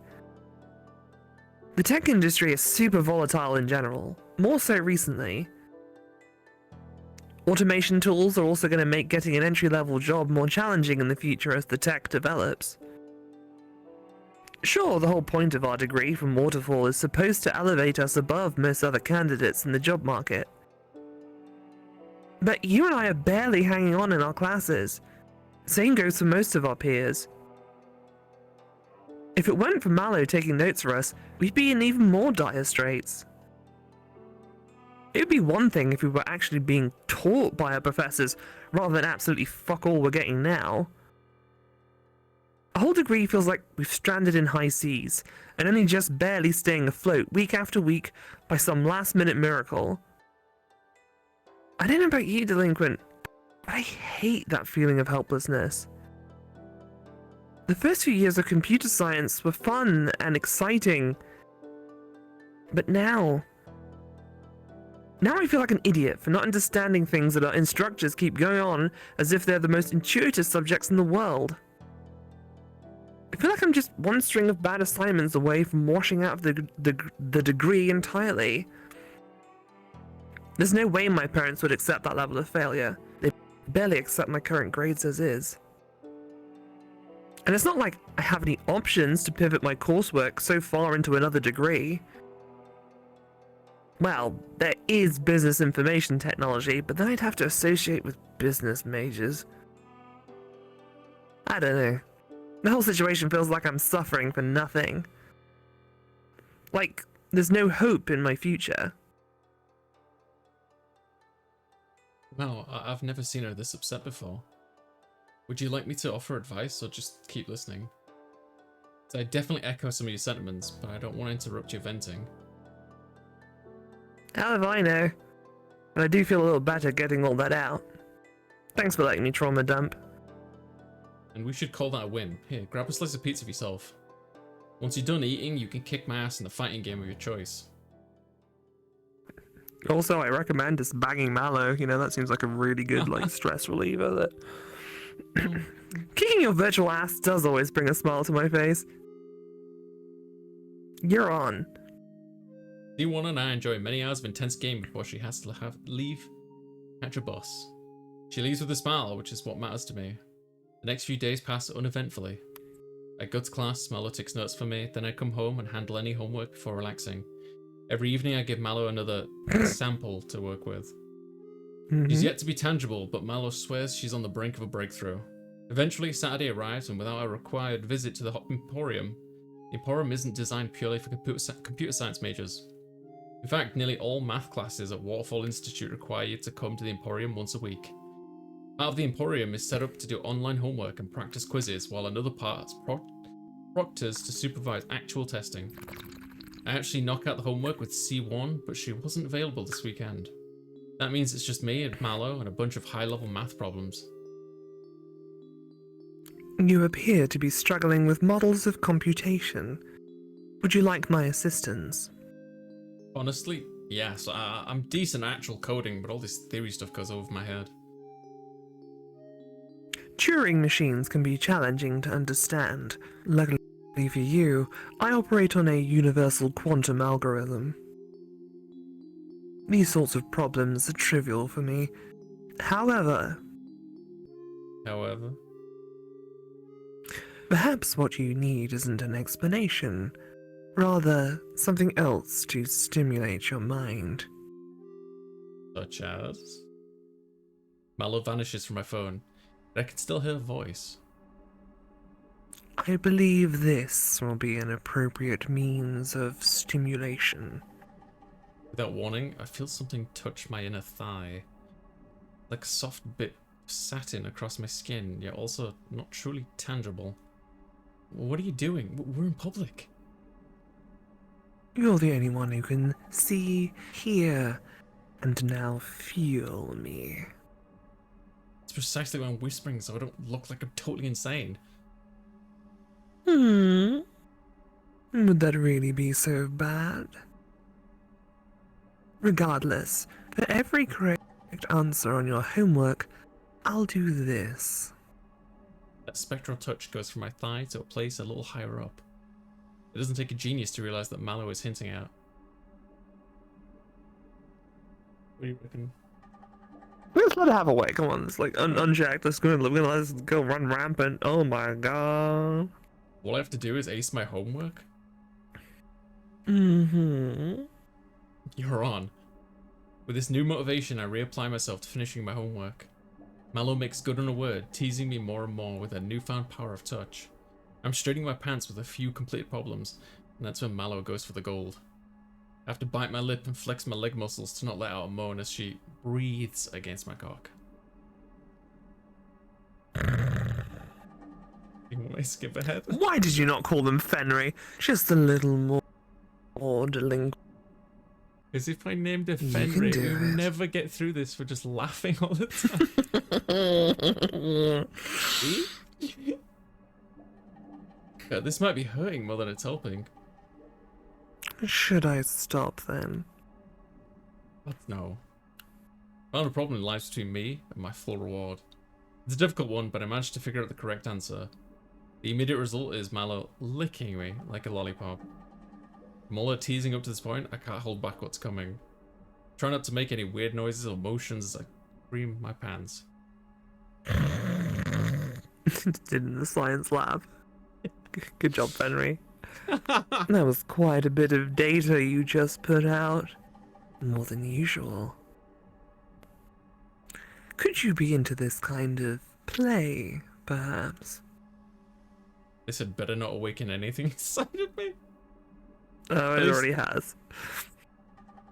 The tech industry is super volatile in general, more so recently. Automation tools are also going to make getting an entry-level job more challenging in the future as the tech develops. Sure, the whole point of our degree from Waterfall is supposed to elevate us above most other candidates in the job market. But you and I are barely hanging on in our classes. Same goes for most of our peers. If it weren't for Mallow taking notes for us, we'd be in even more dire straits. It would be one thing if we were actually being taught by our professors, rather than absolutely fuck all we're getting now. A whole degree feels like we've stranded in high seas, and only just barely staying afloat week after week by some last-minute miracle. I don't know about you, Delinquent, but I hate that feeling of helplessness. The first few years of computer science were fun and exciting, but now I feel like an idiot for not understanding things that our instructors keep going on as if they're the most intuitive subjects in the world. I feel like I'm just one string of bad assignments away from washing out of the degree entirely. There's no way my parents would accept that level of failure. They barely accept my current grades as is. And it's not like I have any options to pivot my coursework so far into another degree. Well, there is business information technology, but then I'd have to associate with business majors. I don't know. The whole situation feels like I'm suffering for nothing. Like, there's no hope in my future. Wow, I've never seen her this upset before. Would you like me to offer advice or just keep listening? So I definitely echo some of your sentiments, but I don't want to interrupt your venting. How if I know? But I do feel a little better getting all that out. Thanks for letting me trauma dump. And we should call that a win. Here, grab a slice of pizza for yourself. Once you're done eating, you can kick my ass in the fighting game of your choice. Also, I recommend just banging Mallow. You know, that seems like a really good like stress reliever. That kicking your virtual ass does always bring a smile to my face. You're on. C1 and I enjoy many hours of intense game before she has to leave, catch a bus. She leaves with a smile, which is what matters to me. The next few days pass uneventfully. At Guts class, Mallow takes notes for me, then I come home and handle any homework before relaxing. Every evening I give Mallow another sample to work with. She's yet to be tangible, but Mallow swears she's on the brink of a breakthrough. Eventually, Saturday arrives, and without a required visit to the Emporium, the Emporium isn't designed purely for computer science majors. In fact, nearly all math classes at Waterfall Institute require you to come to the Emporium once a week. Part of the Emporium is set up to do online homework and practice quizzes, while another part proctors to supervise actual testing. I actually knock out the homework with C1, but she wasn't available this weekend. That means it's just me and Mallow and a bunch of high-level math problems. You appear to be struggling with models of computation. Would you like my assistance? Honestly, yes. I'm decent at actual coding, but all this theory stuff goes over my head. Turing machines can be challenging to understand. Luckily for you, I operate on a universal quantum algorithm. These sorts of problems are trivial for me. However, perhaps what you need isn't an explanation, rather something else to stimulate your mind. Such as? Mal0vent vanishes from my phone, but I can still hear her voice. I believe this will be an appropriate means of stimulation. Without warning, I feel something touch my inner thigh. Like a soft bit of satin across my skin, yet also not truly tangible. What are you doing? We're in public. You're the only one who can see, hear, and now feel me. It's precisely why I'm whispering, so I don't look like I'm totally insane. Would that really be so bad? Regardless, for every correct answer on your homework, I'll do this. That spectral touch goes from my thigh to a place a little higher up. It doesn't take a genius to realize that Mallow is hinting at. What do you reckon? Let's let it have a way. Come on, let's like uncheck. Let's go run rampant. Oh my god. All I have to do is ace my homework? You're on. With this new motivation, I reapply myself to finishing my homework. Mallow makes good on a word, teasing me more and more with her newfound power of touch. I'm straining my pants with a few completed problems, and that's when Mallow goes for the gold. I have to bite my lip and flex my leg muscles to not let out a moan as she breathes against my cock. You want me to skip ahead? Why did you not call them Fenry? Just a little more delinquent. Because if I named her Fenry, we would never get through this. We're just laughing all the time. Yeah, this might be hurting more than it's helping. Should I stop then? What? No. I found a problem lies between me and my full reward. It's a difficult one, but I managed to figure out the correct answer. The immediate result is Mallow licking me like a lollipop. From all her teasing up to this point, I can't hold back what's coming. Try not to make any weird noises or motions as I cream my pants. Did in the science lab. Good job, Fenry. That was quite a bit of data you just put out. More than usual. Could you be into this kind of play, perhaps? This had better not awaken anything inside of me. Oh, it already has.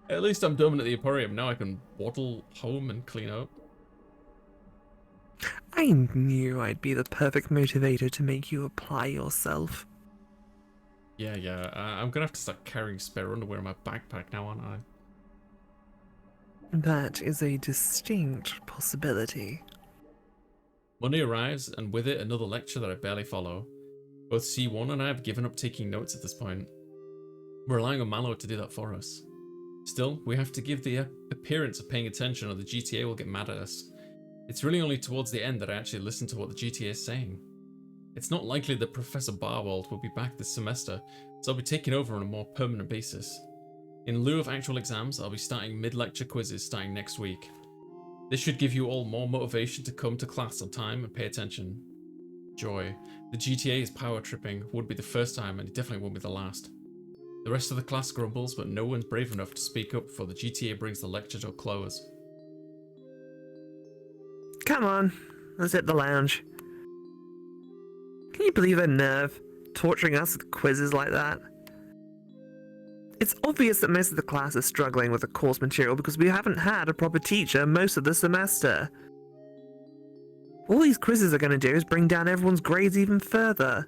At least I'm done at the Emporium. Now I can waddle home and clean up. I knew I'd be the perfect motivator to make you apply yourself. Yeah. I'm gonna have to start carrying spare underwear in my backpack now, aren't I? That is a distinct possibility. Monday arrives, and with it another lecture that I barely follow. Both C1 and I have given up taking notes at this point. We're relying on Mallow to do that for us. Still, we have to give the appearance of paying attention or the GTA will get mad at us. It's really only towards the end that I actually listen to what the GTA is saying. It's not likely that Professor Barwald will be back this semester, so I'll be taking over on a more permanent basis. In lieu of actual exams, I'll be starting mid-lecture quizzes starting next week. This should give you all more motivation to come to class on time and pay attention. Joy. The GTA is power tripping, would be the first time and it definitely won't be the last. The rest of the class grumbles, but no one's brave enough to speak up before the GTA brings the lecture to a close. Come on, let's hit the lounge. Can you believe her nerve, torturing us with quizzes like that? It's obvious that most of the class is struggling with the course material because we haven't had a proper teacher most of the semester. All these quizzes are going to do is bring down everyone's grades even further.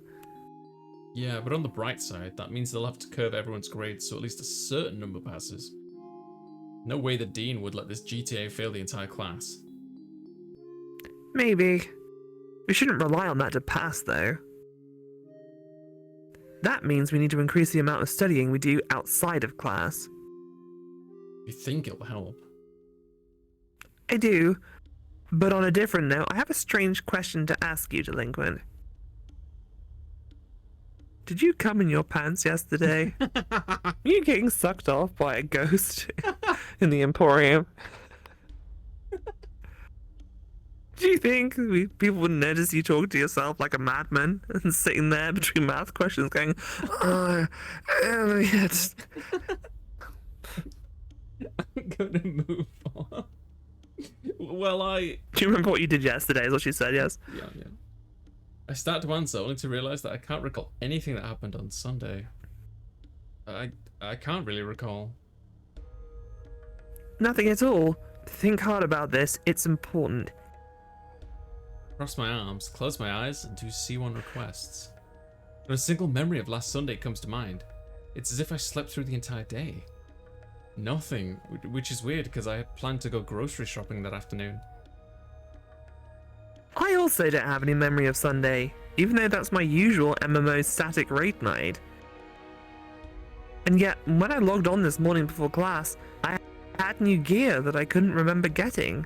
Yeah, but on the bright side, that means they'll have to curve everyone's grades so at least a certain number passes. No way the dean would let this GTA fail the entire class. Maybe. We shouldn't rely on that to pass, though. That means we need to increase the amount of studying we do outside of class. You think it'll help? I do. But on a different note, I have a strange question to ask you, Delinquent. Did you come in your pants yesterday? Are you getting sucked off by a ghost in the Emporium? Do you think people would notice you talk to yourself like a madman and sitting there between math questions going, oh, yes. I'm gonna move on. Well, Do you remember what you did yesterday, is what she said, yes? Yeah. I start to answer only to realise that I can't recall anything that happened on Sunday. I can't really recall. Nothing at all. Think hard about this, it's important. Cross my arms, close my eyes, and do C1 requests. Not a single memory of last Sunday comes to mind. It's as if I slept through the entire day. Nothing, which is weird because I had planned to go grocery shopping that afternoon. I also don't have any memory of Sunday, even though that's my usual MMO static raid night. And yet, when I logged on this morning before class, I had new gear that I couldn't remember getting.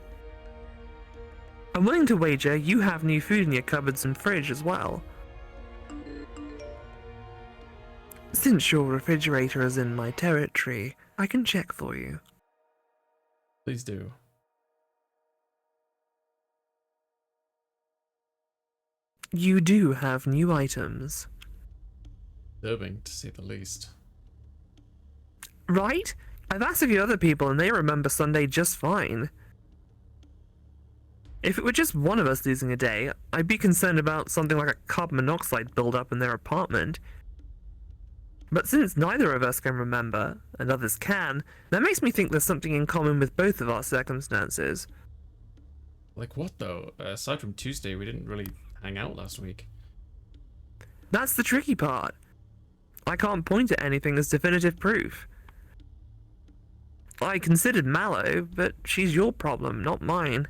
I'm willing to wager you have new food in your cupboards and fridge as well. Since your refrigerator is in my territory, I can check for you. Please do. You do have new items. Disturbing, to say the least. Right? I've asked a few other people and they remember Sunday just fine. If it were just one of us losing a day, I'd be concerned about something like a carbon monoxide buildup in their apartment. But since neither of us can remember, and others can, that makes me think there's something in common with both of our circumstances. Like what though? Aside from Tuesday, we didn't really hang out last week. That's the tricky part. I can't point at anything as definitive proof. I considered Mal0vent, but she's your problem, not mine.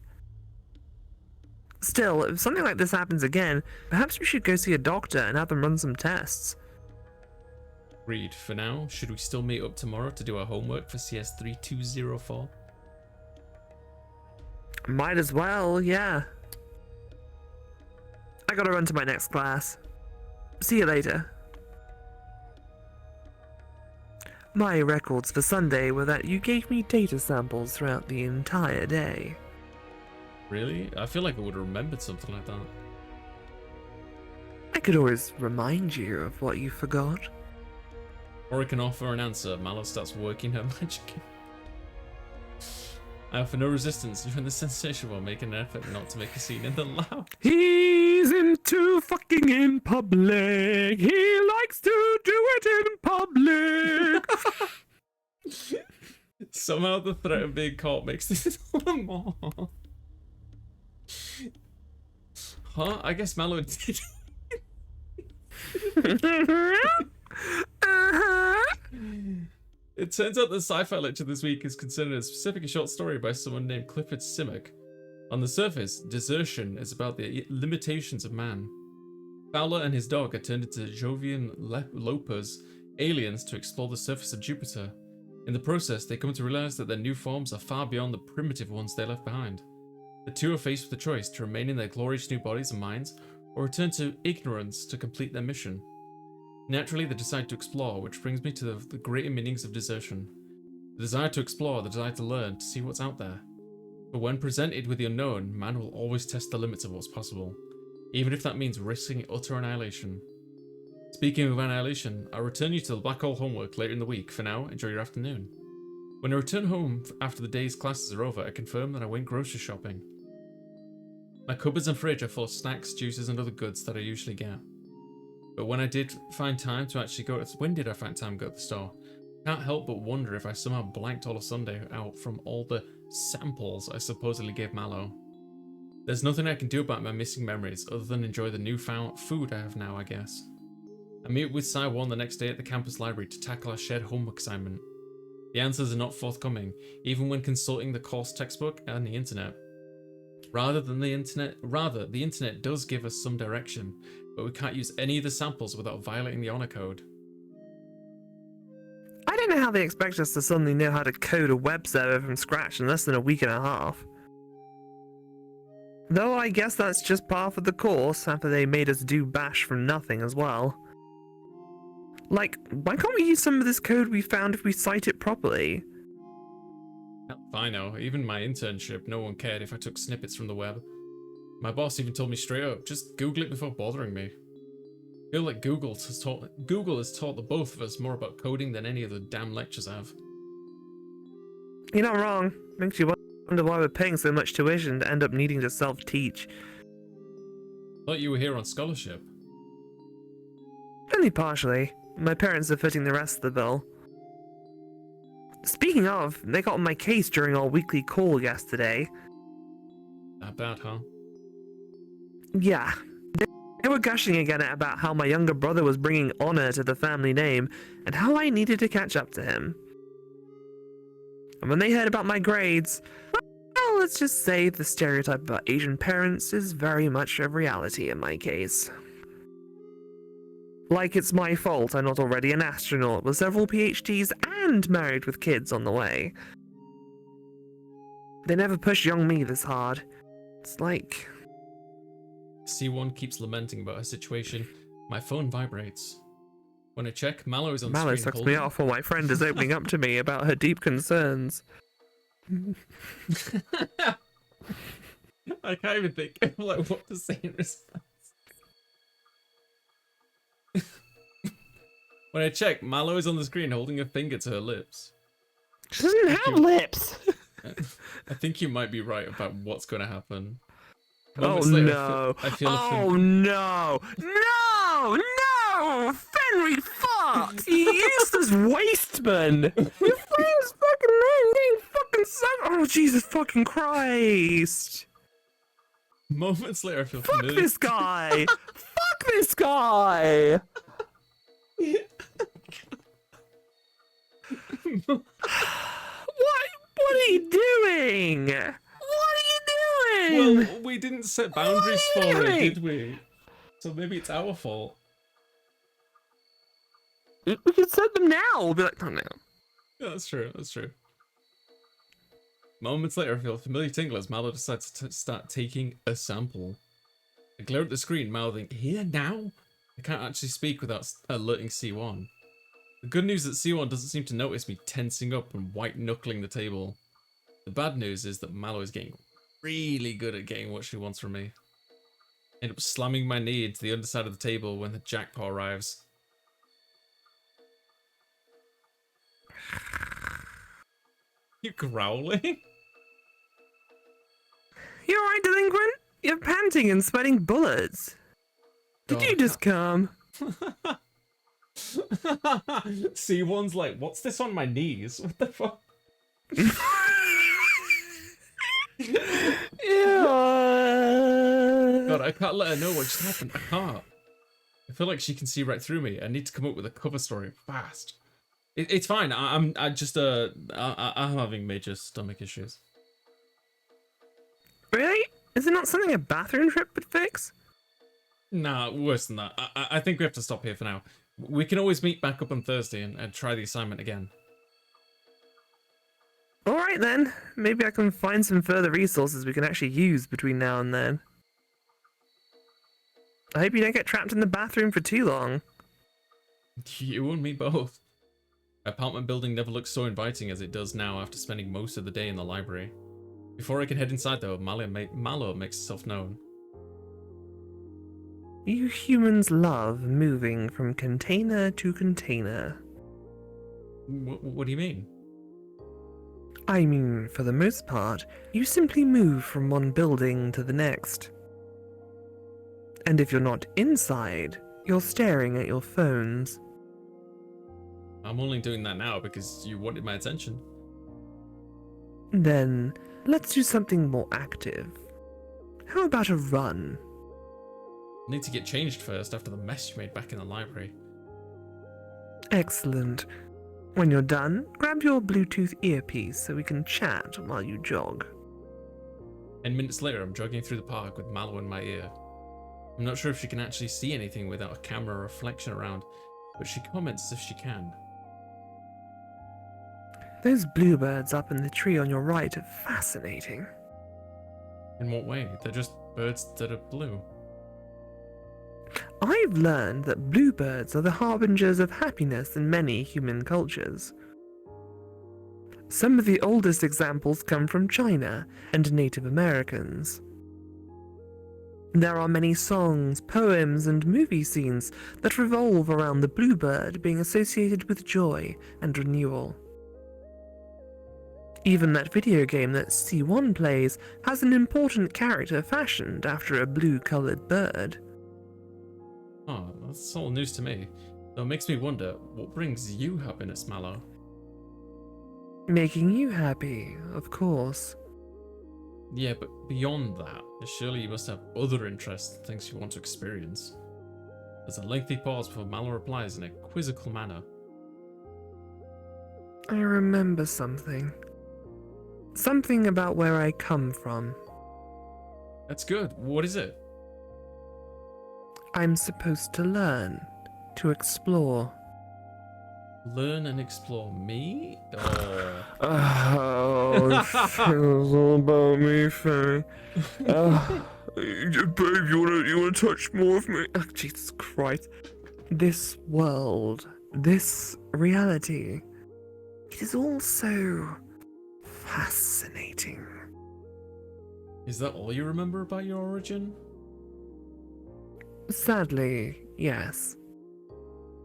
Still, if something like this happens again, perhaps we should go see a doctor and have them run some tests. Agreed. For now, should we still meet up tomorrow to do our homework for CS 3204? Might as well, yeah. I gotta run to my next class. See you later. My records for Sunday were that you gave me data samples throughout the entire day. Really? I feel like I would have remembered something like that. I could always remind you of what you forgot. Or I can offer an answer. Mal0vent starts working her magic. I offer no resistance during the sensation while making an effort not to make a scene in the lab. He's into fucking in public. He likes to do it in public. Somehow the threat of being caught makes this all the more. Huh? I guess Mal0vent did. It turns out the sci-fi lecture this week is considered a specific short story by someone named Clifford Simmick. On the surface, Desertion is about the limitations of man. Fowler and his dog are turned into Jovian Lopers, aliens to explore the surface of Jupiter. In the process, they come to realize that their new forms are far beyond the primitive ones they left behind. The two are faced with the choice to remain in their glorious new bodies and minds, or return to ignorance to complete their mission. Naturally, they decide to explore, which brings me to the greater meanings of desertion. The desire to explore, the desire to learn, to see what's out there. But when presented with the unknown, man will always test the limits of what's possible, even if that means risking utter annihilation. Speaking of annihilation, I'll return you to the black hole homework later in the week. For now, enjoy your afternoon. When I return home after the day's classes are over, I confirm that I went grocery shopping. My cupboards and fridge are full of snacks, juices, and other goods that I usually get. But when I did find time to actually go to the store? Can't help but wonder if I somehow blanked all of Sunday out from all the samples I supposedly gave Mal0vent. There's nothing I can do about my missing memories other than enjoy the newfound food I have now, I guess. I meet with Sai1 the next day at the campus library to tackle our shared homework assignment. The answers are not forthcoming, even when consulting the course textbook and the internet. Rather, the internet does give us some direction, but we can't use any of the samples without violating the honor code. I don't know how they expect us to suddenly know how to code a web server from scratch in less than a week and a half. Though I guess that's just part of the course after they made us do bash from nothing as well. Like, why can't we use some of this code we found if we cite it properly? Hell if I know. Even my internship, no one cared if I took snippets from the web. My boss even told me straight up, just Google it before bothering me. I feel like Google has taught the both of us more about coding than any of the damn lectures have. You're not wrong. Makes you wonder why we're paying so much tuition to end up needing to self-teach. Thought you were here on scholarship. Only partially. My parents are footing the rest of the bill. Speaking of, they got on my case during our weekly call yesterday. That bad, huh? Yeah. They were gushing again about how my younger brother was bringing honor to the family name, and how I needed to catch up to him. And when they heard about my grades, well, let's just say the stereotype about Asian parents is very much a reality in my case. Like it's my fault I'm not already an astronaut with several PhDs and married with kids on the way. They never pushed young me this hard. It's like... C1 keeps lamenting about her situation. My phone vibrates. When I check, Mal0vent is on the Mal0vent screen sucks me off while my friend is opening up to me about her deep concerns. I can't even think of like what to say in response. When I check, Mal0vent is on the screen holding a finger to her lips. She doesn't have lips! I think you might be right about what's going to happen. Oh no! Oh no! No! No! Fenry fucked! You useless wasteman! Your friend's fucking man getting fucking sucked! Oh Jesus fucking Christ! Moments later, I feel Fuck familiar. this guy! Fuck this guy! What are you doing? What are you doing? Well, we didn't set boundaries for it, did we? So maybe it's our fault. We could set them now. We'll be like, oh no. Yeah, that's true. That's true. Moments later, I feel a familiar tingle as Mal0vent decides to start taking a sample. I glare at the screen, mouthing, "Here now?" I can't actually speak without alerting C1. The good news is that C1 doesn't seem to notice me tensing up and white-knuckling the table. The bad news is that Mal0vent is getting really good at getting what she wants from me. I end up slamming my knee into the underside of the table when the jackpot arrives. You growling? You alright, delinquent? You're panting and sweating bullets. Did you just come? C1's like, what's this on my knees? What the fuck? God, I can't let her know what just happened. I can't. I feel like she can see right through me. I need to come up with a cover story fast. It's fine. I'm having major stomach issues. Really? Is it not something a bathroom trip would fix? Nah, worse than that. I think we have to stop here for now. We can always meet back up on Thursday and try the assignment again. Alright then, maybe I can find some further resources we can actually use between now and then. I hope you don't get trapped in the bathroom for too long. You and me both. My apartment building never looked so inviting as it does now after spending most of the day in the library. Before I can head inside though, Malo makes herself known. You humans love moving from container to container. What do you mean? I mean, for the most part, you simply move from one building to the next. And if you're not inside, you're staring at your phones. I'm only doing that now because you wanted my attention. Then, let's do something more active. How about a run? I need to get changed first after the mess you made back in the library. Excellent. When you're done, grab your Bluetooth earpiece so we can chat while you jog. 10 minutes later, I'm jogging through the park with Malo in my ear. I'm not sure if she can actually see anything without a camera reflection around, but she comments as if she can. Those bluebirds up in the tree on your right are fascinating. In what way? They're just birds that are blue. I've learned that bluebirds are the harbingers of happiness in many human cultures. Some of the oldest examples come from China and Native Americans. There are many songs, poems, and movie scenes that revolve around the bluebird being associated with joy and renewal. Even that video game that C1 plays has an important character fashioned after a blue-colored bird. Oh, that's all news to me. Though it makes me wonder, what brings you happiness, Malo? Making you happy, of course. Yeah, but beyond that, surely you must have other interests and things you want to experience. There's a lengthy pause before Malo replies in a quizzical manner. I remember something. Something about where I come from. That's good. What is it? I'm supposed to learn, to explore. Learn and explore me? Oh, it's all about me, Faye. Babe, you wanna touch more of me? Oh, Jesus Christ. This world, this reality, it is all so fascinating. Is that all you remember about your origin? Sadly, yes.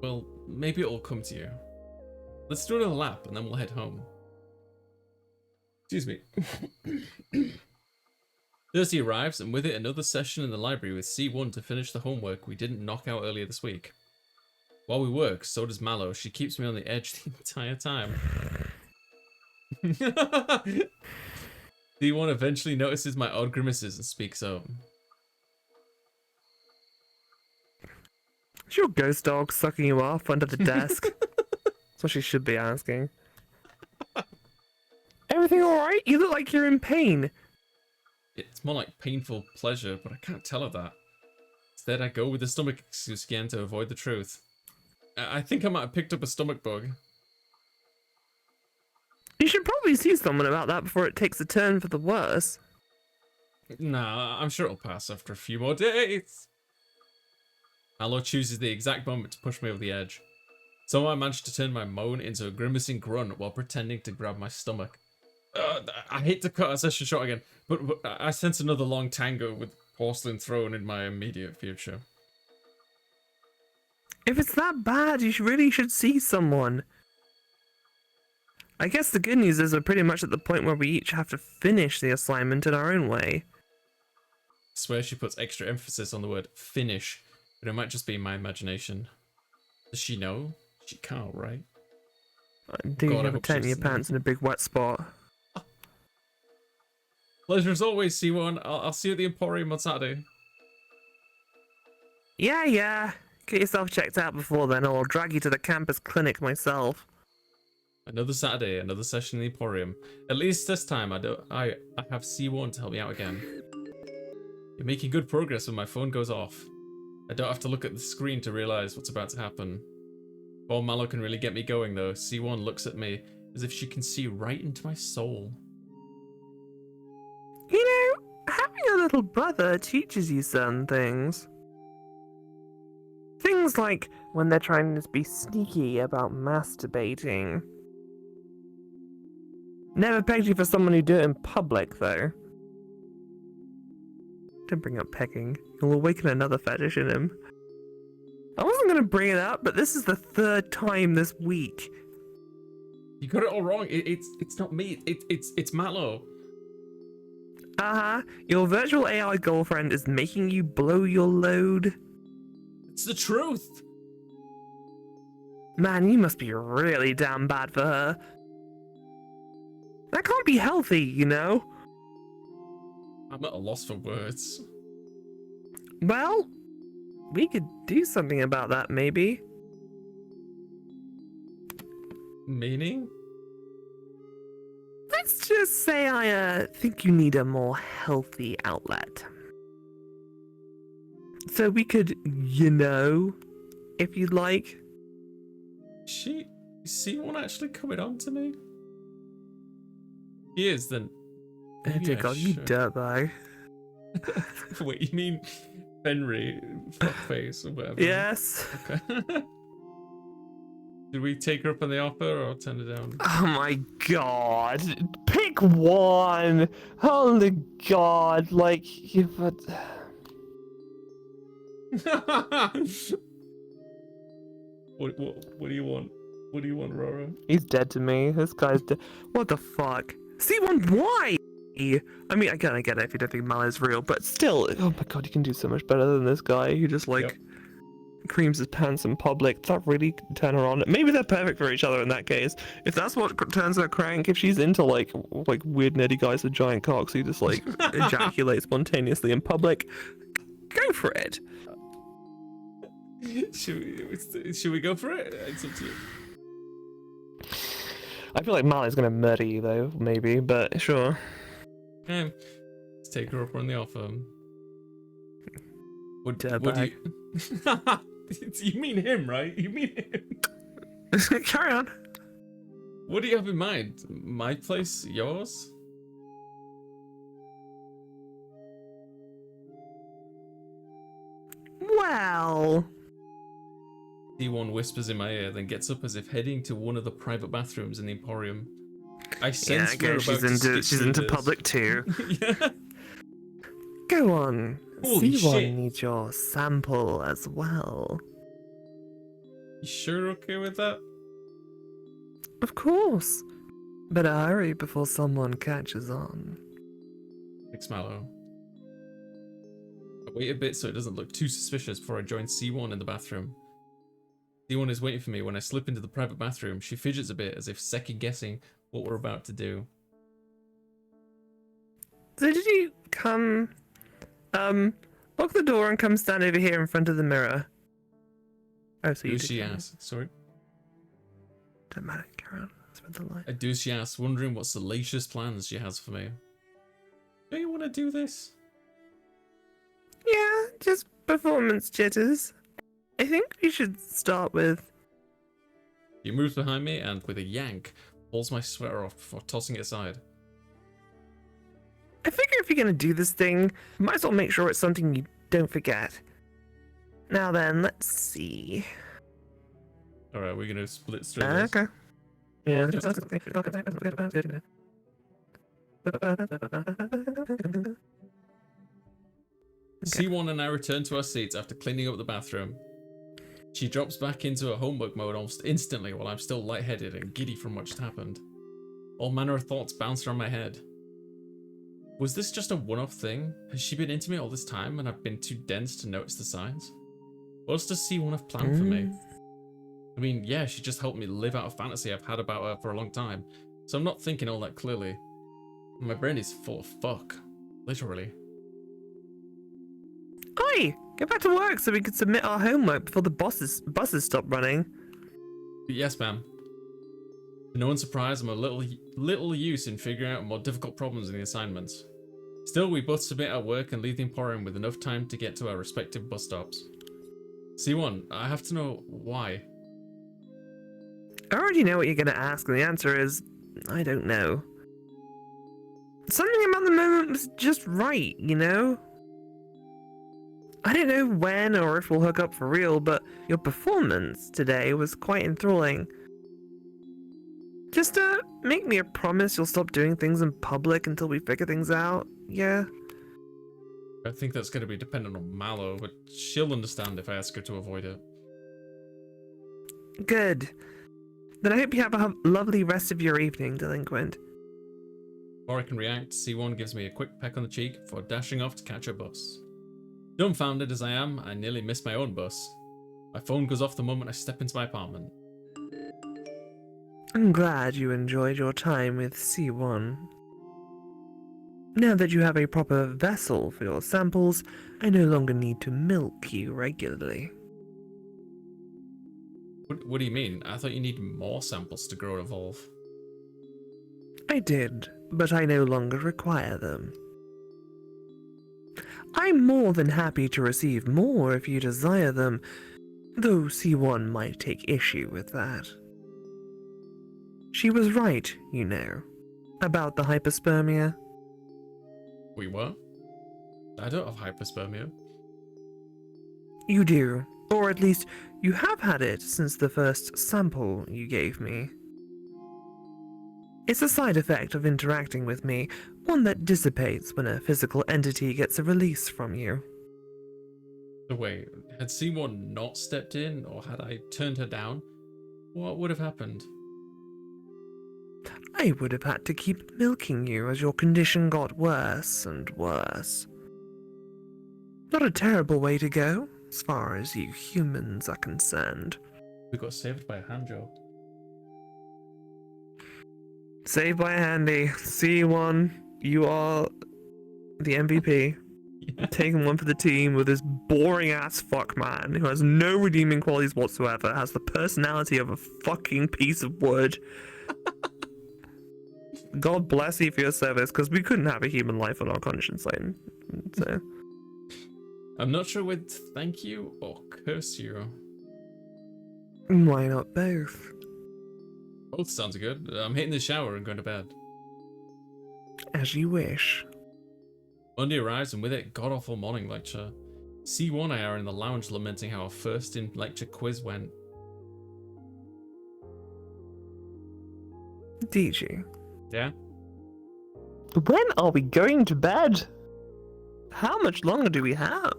Well, maybe it'll come to you. Let's do another lap and then we'll head home. Excuse me. Thursday arrives and with it another session in the library with C1 to finish the homework we didn't knock out earlier this week. While we work, so does Malo. She keeps me on the edge the entire time. C1 eventually notices my odd grimaces and speaks up. Is your ghost dog sucking you off under the desk? That's what she should be asking. Everything alright? You look like you're in pain. It's more like painful pleasure, but I can't tell her that. Instead, I go with the stomach excuse again to avoid the truth. I think I might have picked up a stomach bug. You should probably see someone about that before it takes a turn for the worse. Nah, I'm sure it'll pass after a few more days. Malo chooses the exact moment to push me over the edge. Somehow I managed to turn my moan into a grimacing grunt while pretending to grab my stomach. I hate to cut our session short again, but I sense another long tango with porcelain throne in my immediate future. If it's that bad, you really should see someone. I guess the good news is we're pretty much at the point where we each have to finish the assignment in our own way. I swear she puts extra emphasis on the word finish, but it might just be my imagination. Does she know? She can't, right? Do you God, I have a hope tent in she your doesn't know. pants in a big wet spot? Pleasure as always, C1. I'll see you at the Emporium on Saturday. Yeah. Get yourself checked out before then, or I'll drag you to the campus clinic myself. Another Saturday, another session in the Emporium. At least this time I have C1 to help me out again. You're making good progress when my phone goes off. I don't have to look at the screen to realize what's about to happen. Before Malo can really get me going though, C1 looks at me as if she can see right into my soul. You know, having a little brother teaches you certain things. Things like when they're trying to be sneaky about masturbating. Never pegged you for someone who'd do it in public, though. Don't bring up pegging. You'll awaken another fetish in him. I wasn't gonna bring it up, but this is the 3rd time this week. You got it all wrong. It's not me. It's Mal0vent. Your virtual AI girlfriend is making you blow your load. It's the truth. Man, you must be really damn bad for her. That can't be healthy, you know? I'm at a loss for words. Well, we could do something about that, maybe. Meaning? Let's just say I think you need a more healthy outlet. So we could, you know, if you'd like. Is C1 actually coming on to me? He is, then. Dear God, you dirtbag. Wait, you mean Henry fuckface or whatever? Yes. Okay. Did we take her up on the offer or turn it down? Oh my God. Pick one. Holy God. Like, What do you want? What do you want, Aurora? He's dead to me. This guy's dead. What the fuck? C1, why? I mean, I get it if you don't think Mal is real, but still, oh my God, you can do so much better than this guy who just, like, creams his pants in public. Does that really turn her on? Maybe they're perfect for each other in that case. If that's what turns her crank, if she's into, like weird nerdy guys with giant cocks who just, like, ejaculate spontaneously in public, go for it. Should we go for it? It's up to you. I feel like Mal is gonna murder you though, maybe, but sure. Okay. Let's take her up on the offer. What do you... You mean him, right? You mean him. Carry on. What do you have in mind? My place? Yours? Well... D1 whispers in my ear, then gets up as if heading to one of the private bathrooms in the Emporium. I sense she's into public too. Yeah. Go on. Holy C1 shit. needs your sample as well. You sure okay with that? Of course. Better hurry before someone catches on. Thanks, Mal0vent. I wait a bit so it doesn't look too suspicious before I join C1 in the bathroom. C1 is waiting for me. When I slip into the private bathroom, she fidgets a bit as if second-guessing what we're about to do. So did you come... lock the door and come stand over here in front of the mirror? Oh, so you did. She asks. Sorry? Don't matter, carry on. Spend the light. I do, she asks, wondering what salacious plans she has for me. Do you want to do this? Yeah, just performance jitters. I think we should start with... She moves behind me and, with a yank, pulls my sweater off before tossing it aside. I figure if you're gonna do this thing, you might as well make sure it's something you don't forget. Now then, let's see. Alright, we're gonna split through this. Okay. Yeah. C1 and I return to our seats after cleaning up the bathroom. She drops back into her homework mode almost instantly while I'm still lightheaded and giddy from what just happened. All manner of thoughts bounce around my head. Was this just a one-off thing? Has she been into me all this time and I've been too dense to notice the signs? What else does C1 have planned for me? I mean, yeah, she just helped me live out a fantasy I've had about her for a long time, so I'm not thinking all that clearly. My brain is full of fuck. Literally. Oi! Get back to work so we can submit our homework before the buses stop running. Yes, ma'am. To no one's surprise, I'm a little use in figuring out more difficult problems in the assignments. Still, we both submit our work and leave the Emporium with enough time to get to our respective bus stops. C1, I have to know why. I already know what you're going to ask, and the answer is, I don't know. Something about the moment was just right, you know? I don't know when or if we'll hook up for real, but your performance today was quite enthralling. Just make me a promise you'll stop doing things in public until we figure things out, yeah? I think that's going to be dependent on Mallow, but she'll understand if I ask her to avoid it. Good. Then I hope you have a lovely rest of your evening, Delinquent. Before I can react, C1 gives me a quick peck on the cheek before dashing off to catch a bus. Dumbfounded as I am, I nearly missed my own bus. My phone goes off the moment I step into my apartment. I'm glad you enjoyed your time with C1. Now that you have a proper vessel for your samples, I no longer need to milk you regularly. What do you mean? I thought you needed more samples to grow and evolve. I did, but I no longer require them. I'm more than happy to receive more if you desire them, though C1 might take issue with that. She was right, you know, about the hyperspermia. We what? I don't have hyperspermia. You do, or at least you have had it since the first sample you gave me. It's a side effect of interacting with me, one that dissipates when a physical entity gets a release from you. So wait, had C1 not stepped in, or had I turned her down? What would have happened? I would have had to keep milking you as your condition got worse and worse. Not a terrible way to go, as far as you humans are concerned. We got saved by a hand job. Saved by a handy. C1, you are the MVP. Yeah. Taking one for the team with this boring ass fuck man who has no redeeming qualities whatsoever, has the personality of a fucking piece of wood. God bless you for your service, because we couldn't have a human life on our conscience, Lane. So. I'm not sure whether to thank you or curse you. Why not both? Both sounds good. I'm hitting the shower and going to bed. As you wish. Monday arrives, and with it, god-awful morning lecture. C1 and I are in the lounge lamenting how our first in-lecture quiz went. DG. Yeah? When are we going to bed? How much longer do we have?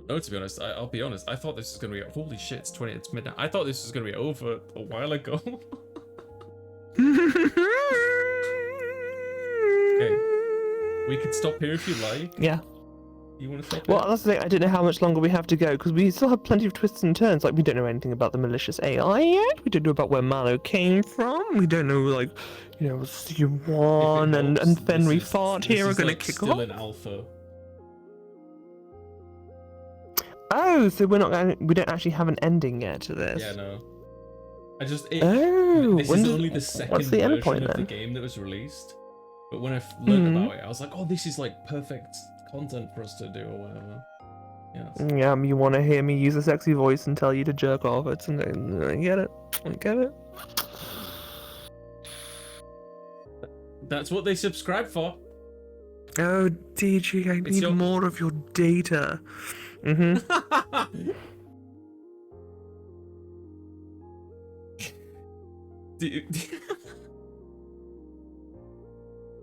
No, to be honest, I'll be honest. I thought this was going to be... Holy shit, it's midnight. I thought this was going to be over a while ago. Okay. We could stop here if you like. Yeah. You want to stop Well, here? that's the thing. I don't know how much longer we have to go, because we still have plenty of twists and turns. Like, we don't know anything about the malicious AI yet. We don't know about where Mallow came from. We don't know, like, you know, C1 and Fenry Fart here are going to kick still off. in alpha. Oh, so we don't actually have an ending yet to this. Yeah, no. Oh, this is when only the second what's the version endpoint of the then? game that was released. But when I learned about it, I was like, oh, this is like perfect content for us to do or whatever. Yeah. Yeah, you want to hear me use a sexy voice and tell you to jerk off. I get it. I get it. That's what they subscribe for. Oh, DG, I need more of your data. Mm-hmm.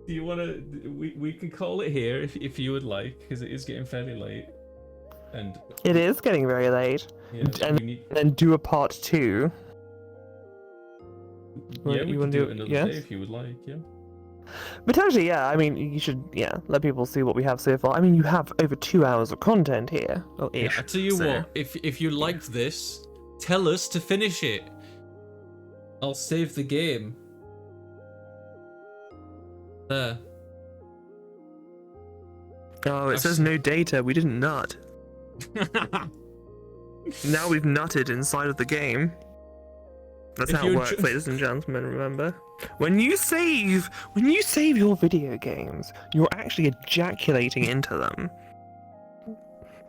Do you want to? We can call it here if you would like, because it is getting fairly late. And it is getting very late. Yeah, and then do a part 2. Yeah, we can do it another yes? day if you would like. Yeah. Potentially, yeah. I mean, you should, let people see what we have so far. I mean, you have over 2 hours of content here. Or ish. Yeah, I tell you what, if you liked this, tell us to finish it. I'll save the game. There. Oh, it says no data. We didn't nut. Now we've nutted inside of the game. That's how it works, ladies and gentlemen, remember? When you save your video games, you're actually ejaculating into them.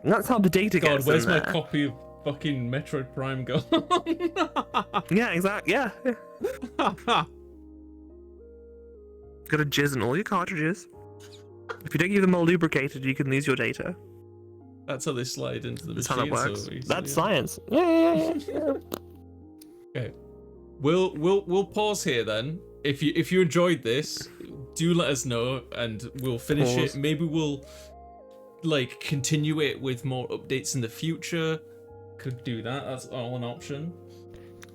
And that's how the data gets in there. Where's my copy of fucking Metroid Prime gone. Yeah, exactly. Yeah. Gotta jizz in all your cartridges. If you don't keep them all lubricated, you can lose your data. That's how they slide into the That's machine. how that works. So easily. That's science. Yeah. Okay. We'll pause here then. If you enjoyed this, do let us know and we'll finish it. Maybe we'll like continue it with more updates in the future. Could do that. That's all an option.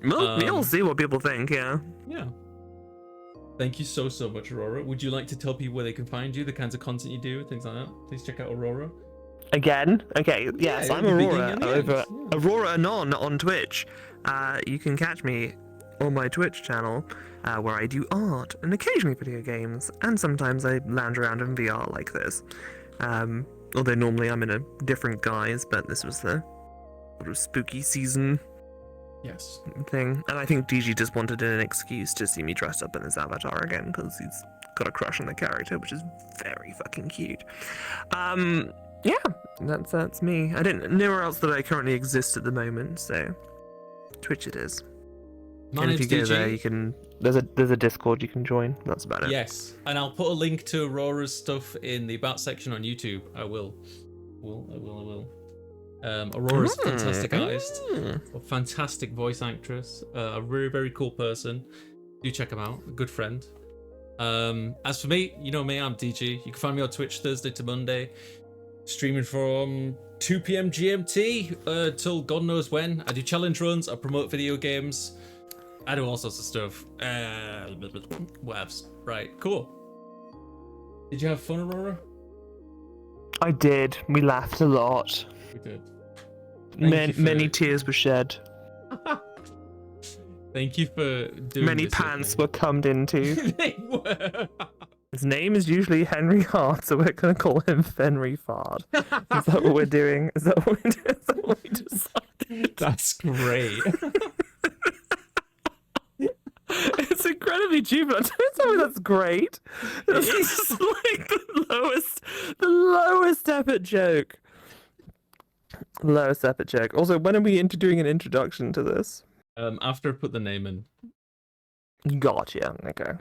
We'll see what people think. Yeah. Yeah. Thank you so much, Aurora. Would you like to tell people where they can find you, the kinds of content you do, things like that? Please check out Aurora. Again? Okay, yes, Yeah, I'm the beginning Aurora and the over end, yeah. AuroraAnon on Twitch. You can catch me on my Twitch channel where I do art and occasionally video games, and sometimes I lounge around in VR like this. Although normally I'm in a different guise, but this was the sort of spooky season Yes. thing. And I think DG just wanted an excuse to see me dressed up in his avatar again, because he's got a crush on the character, which is very fucking cute. Yeah, that's me. I don't know where else that I currently exist at the moment, so Twitch it is. My And if name's you go DG. there, you can. There's a Discord you can join. That's about it. Yes, and I'll put a link to Aurora's stuff in the About section on YouTube. I will. Aurora's a fantastic artist, a fantastic voice actress, a very, very cool person. Do check him out, a good friend. As for me, you know me, I'm DG. You can find me on Twitch Thursday to Monday, streaming from 2 p.m. GMT till God knows when. I do challenge runs, I promote video games, I do all sorts of stuff. Whatevs. Right, cool. Did you have fun, Aurora? I did. We laughed a lot. We did. Many tears were shed. Thank you for doing Many this pants with were cummed into. me. They were. His name is usually Henry Hart, so we're gonna call him Fenry Fard. Is that what we're doing? Is that what we decided? That's great. It's incredibly jubilant. Don't tell me that's great. This is like the lowest effort joke. Lowest effort joke. Also, when are we doing an introduction to this? After I put the name in. Gotcha. Okay.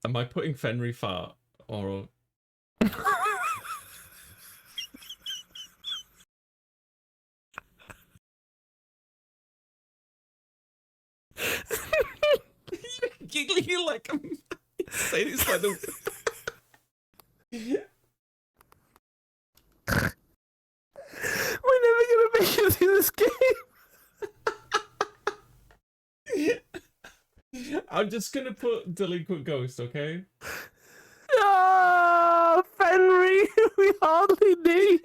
Am I putting Fenry Fart or? Giggling like I'm saying it's like the. We're never gonna make it through this game. I'm just gonna put Delinquent Ghost, okay? Ah, Fenry, we hardly knew